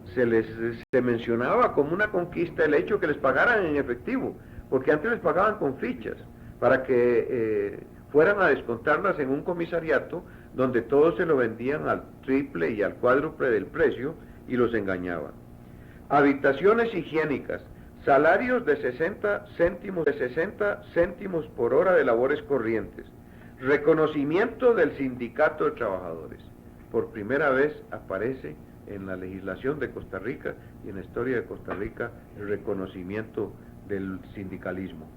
les pagaran en efectivo, porque antes les pagaban con fichas, para que fueran a descontarlas en un comisariato donde todos se lo vendían al triple y al cuádruple del precio y los engañaban. Habitaciones higiénicas, salarios de 60 céntimos por hora de labores corrientes, reconocimiento del sindicato de trabajadores. Por primera vez aparece en la legislación de Costa Rica y en la historia de Costa Rica el reconocimiento del sindicalismo.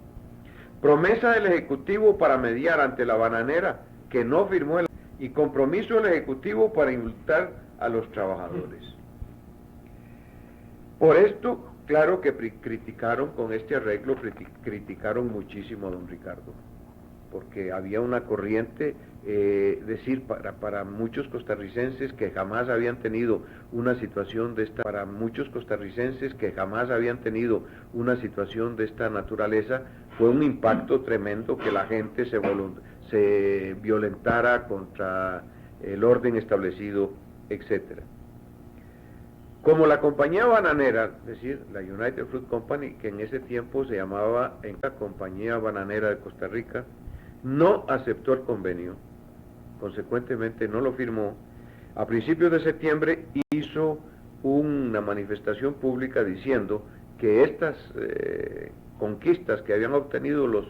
Promesa del Ejecutivo para mediar ante la bananera que no firmó y compromiso del Ejecutivo para indultar a los trabajadores. Por esto, claro que criticaron con este arreglo, criticaron muchísimo a don Ricardo, porque había una corriente, decir, para muchos costarricenses que jamás habían tenido una situación de esta, naturaleza, fue un impacto tremendo que la gente se violentara contra el orden establecido, etcétera. Como la compañía bananera, es decir, la United Fruit Company, que en ese tiempo se llamaba la Compañía Bananera de Costa Rica, no aceptó el convenio, consecuentemente no lo firmó, a principios de septiembre hizo una manifestación pública diciendo que estas conquistas que habían obtenido los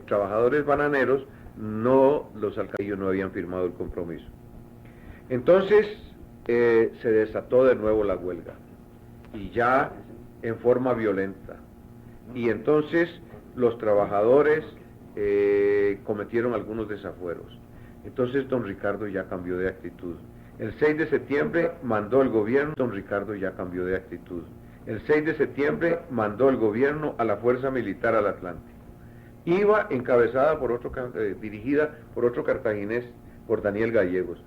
trabajadores bananeros, los alcaldes no habían firmado el compromiso. Entonces se desató de nuevo la huelga, y ya en forma violenta, y entonces los trabajadores cometieron algunos desafueros. Entonces don Ricardo ya cambió de actitud. El 6 de septiembre mandó el gobierno, don Ricardo ya cambió de actitud. El 6 de septiembre mandó el gobierno a la Fuerza Militar al Atlántico. Iba encabezada dirigida por otro cartaginés, por Daniel Gallegos.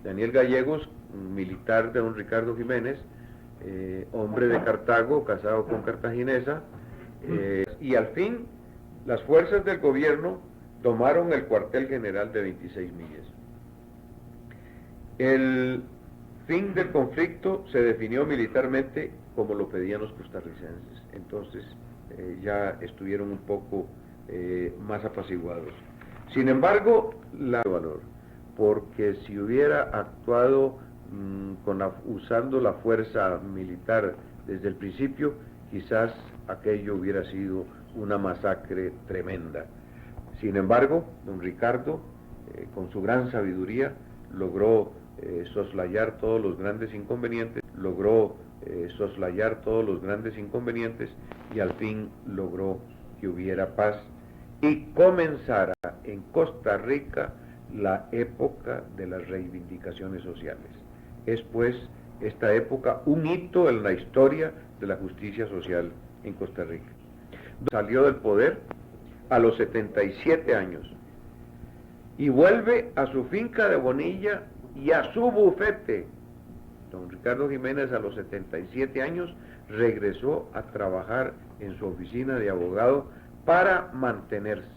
Daniel Gallegos, militar de don Ricardo Jiménez, hombre de Cartago, casado con cartaginesa, y al fin las fuerzas del gobierno tomaron el cuartel general de 26 millas. El fin del conflicto se definió militarmente como lo pedían los costarricenses, entonces ya estuvieron un poco más apaciguados. Sin embargo, valor, porque si hubiera actuado usando la fuerza militar desde el principio, quizás aquello hubiera sido una masacre tremenda. Sin embargo, don Ricardo, con su gran sabiduría, logró soslayar todos los grandes inconvenientes, y al fin logró que hubiera paz y comenzara en Costa Rica la época de las reivindicaciones sociales. Es pues esta época un hito en la historia de la justicia social en Costa Rica. Salió del poder a los 77 años y vuelve a su finca de Bonilla y a su bufete. Don Ricardo Jiménez a los 77 años regresó a trabajar en su oficina de abogado para mantenerse.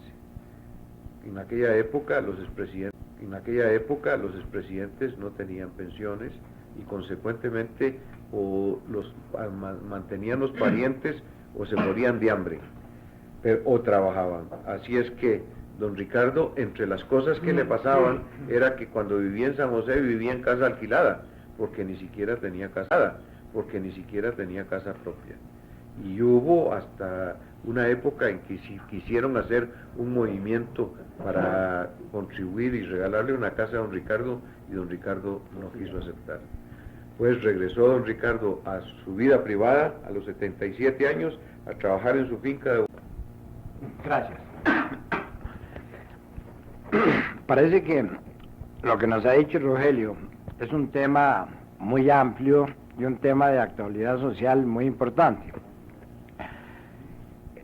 En aquella época los expresidentes no tenían pensiones y consecuentemente mantenían los parientes o se morían de hambre o trabajaban. Así es que don Ricardo, entre las cosas que le pasaban, era que cuando vivía en San José vivía en casa alquilada, porque ni siquiera tenía casa propia. Y hubo hasta una época en que quisieron hacer un movimiento para contribuir y regalarle una casa a don Ricardo, y don Ricardo no quiso aceptar. Pues regresó don Ricardo a su vida privada a los 77 años a trabajar en su finca de... Gracias. Parece que lo que nos ha dicho Rogelio es un tema muy amplio y un tema de actualidad social muy importante.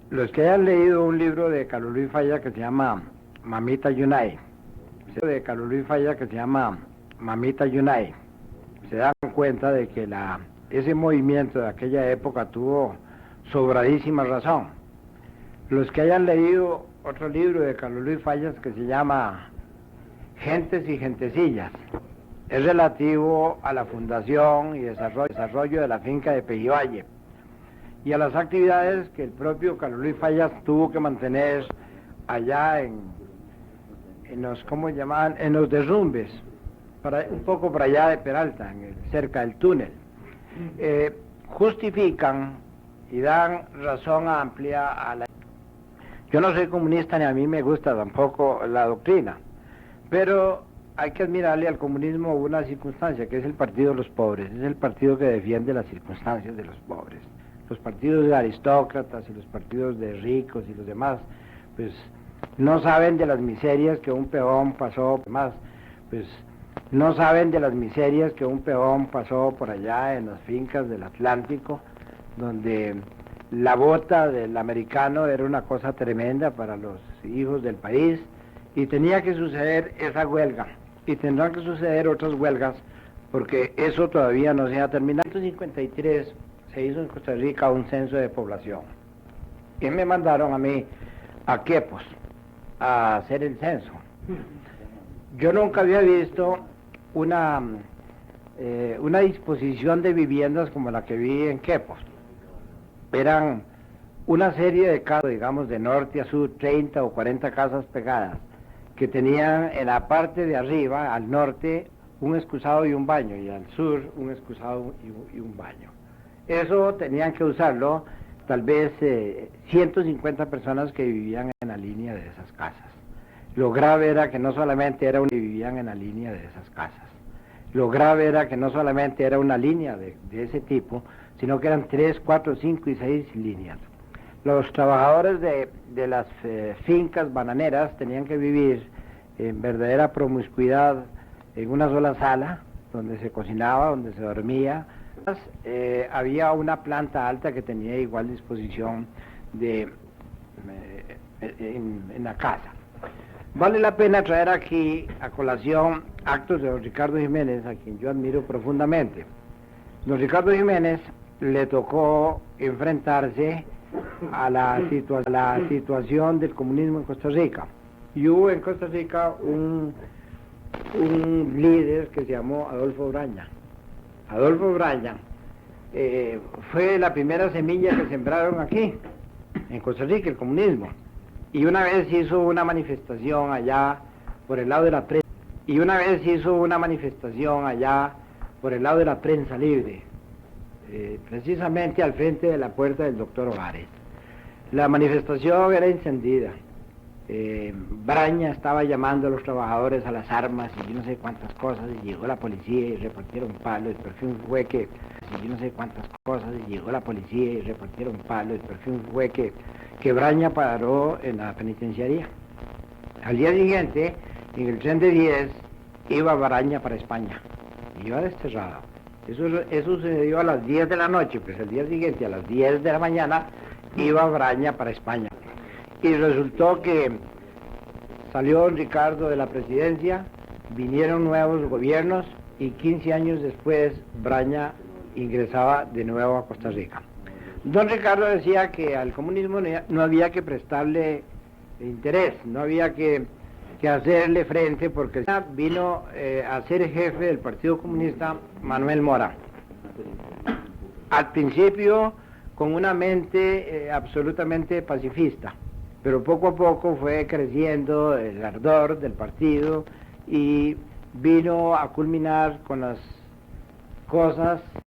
Los que hayan leído un libro de Carlos Luis Falla que se llama Mamita Yunay, se dan cuenta de que ese movimiento de aquella época tuvo sobradísima razón. Los que hayan leído otro libro de Carlos Luis Fallas que se llama Gentes y Gentecillas, es relativo a la fundación y desarrollo de la finca de Pejivalle y a las actividades que el propio Carlos Luis Fallas tuvo que mantener allá en los, ¿cómo llamaban?, en los derrumbes, un poco para allá de Peralta, cerca del túnel. Justifican y dan razón amplia a la... Yo no soy comunista ni a mí me gusta tampoco la doctrina, pero hay que admirarle al comunismo una circunstancia, que es el partido de los pobres, es el partido que defiende las circunstancias de los pobres. Los partidos de aristócratas y los partidos de ricos y los demás, pues no saben de las miserias que un peón pasó, no saben de las miserias que un peón pasó por allá en las fincas del Atlántico, donde la bota del americano era una cosa tremenda para los hijos del país, y tenía que suceder esa huelga, y tendrán que suceder otras huelgas, porque eso todavía no se ha terminado. En 1953 se hizo en Costa Rica un censo de población. y me mandaron a mí a Quepos a hacer el censo. Yo nunca había visto una disposición de viviendas como la que vi en Quepos. Eran una serie de casas, digamos, de norte a sur, 30 o 40 casas pegadas, que tenían en la parte de arriba, al norte, un excusado y un baño, y al sur, un excusado y un baño. Eso tenían que usarlo tal vez 150 personas que vivían en la línea de esas casas. Lo grave era que no solamente era una que vivían en la línea de esas casas. Lo grave era que no solamente era una línea de ese tipo, sino que eran 3, 4, 5 y 6 líneas. Los trabajadores de las fincas bananeras tenían que vivir en verdadera promiscuidad en una sola sala, donde se cocinaba, donde se dormía. Había una planta alta que tenía igual disposición en la casa. Vale la pena traer aquí a colación actos de don Ricardo Jiménez, a quien yo admiro profundamente. Don Ricardo Jiménez le tocó enfrentarse a la situación del comunismo en Costa Rica. Y hubo en Costa Rica un líder que se llamó Adolfo Braña. Adolfo Braña fue la primera semilla que sembraron aquí, en Costa Rica, el comunismo. Y una vez hizo una manifestación allá por el lado de la prensa. Libre, precisamente al frente de la puerta del doctor Ovares. La manifestación era encendida. Braña estaba llamando a los trabajadores a las armas y yo no sé cuántas cosas, y llegó la policía y repartieron palos. El perfil fue que Braña paró en la penitenciaría. Al día siguiente, en el tren de 10, iba Braña para España. Iba desterrado. Eso sucedió a las 10 de la noche, pues al día siguiente, a las 10 de la mañana, iba Braña para España. Y resultó que salió don Ricardo de la presidencia, vinieron nuevos gobiernos y 15 años después Braña ingresaba de nuevo a Costa Rica. Don Ricardo decía que al comunismo no había que prestarle interés, no había que hacerle frente, porque vino a ser jefe del Partido Comunista Manuel Mora. Al principio con una mente absolutamente pacifista, pero poco a poco fue creciendo el ardor del partido y vino a culminar con las cosas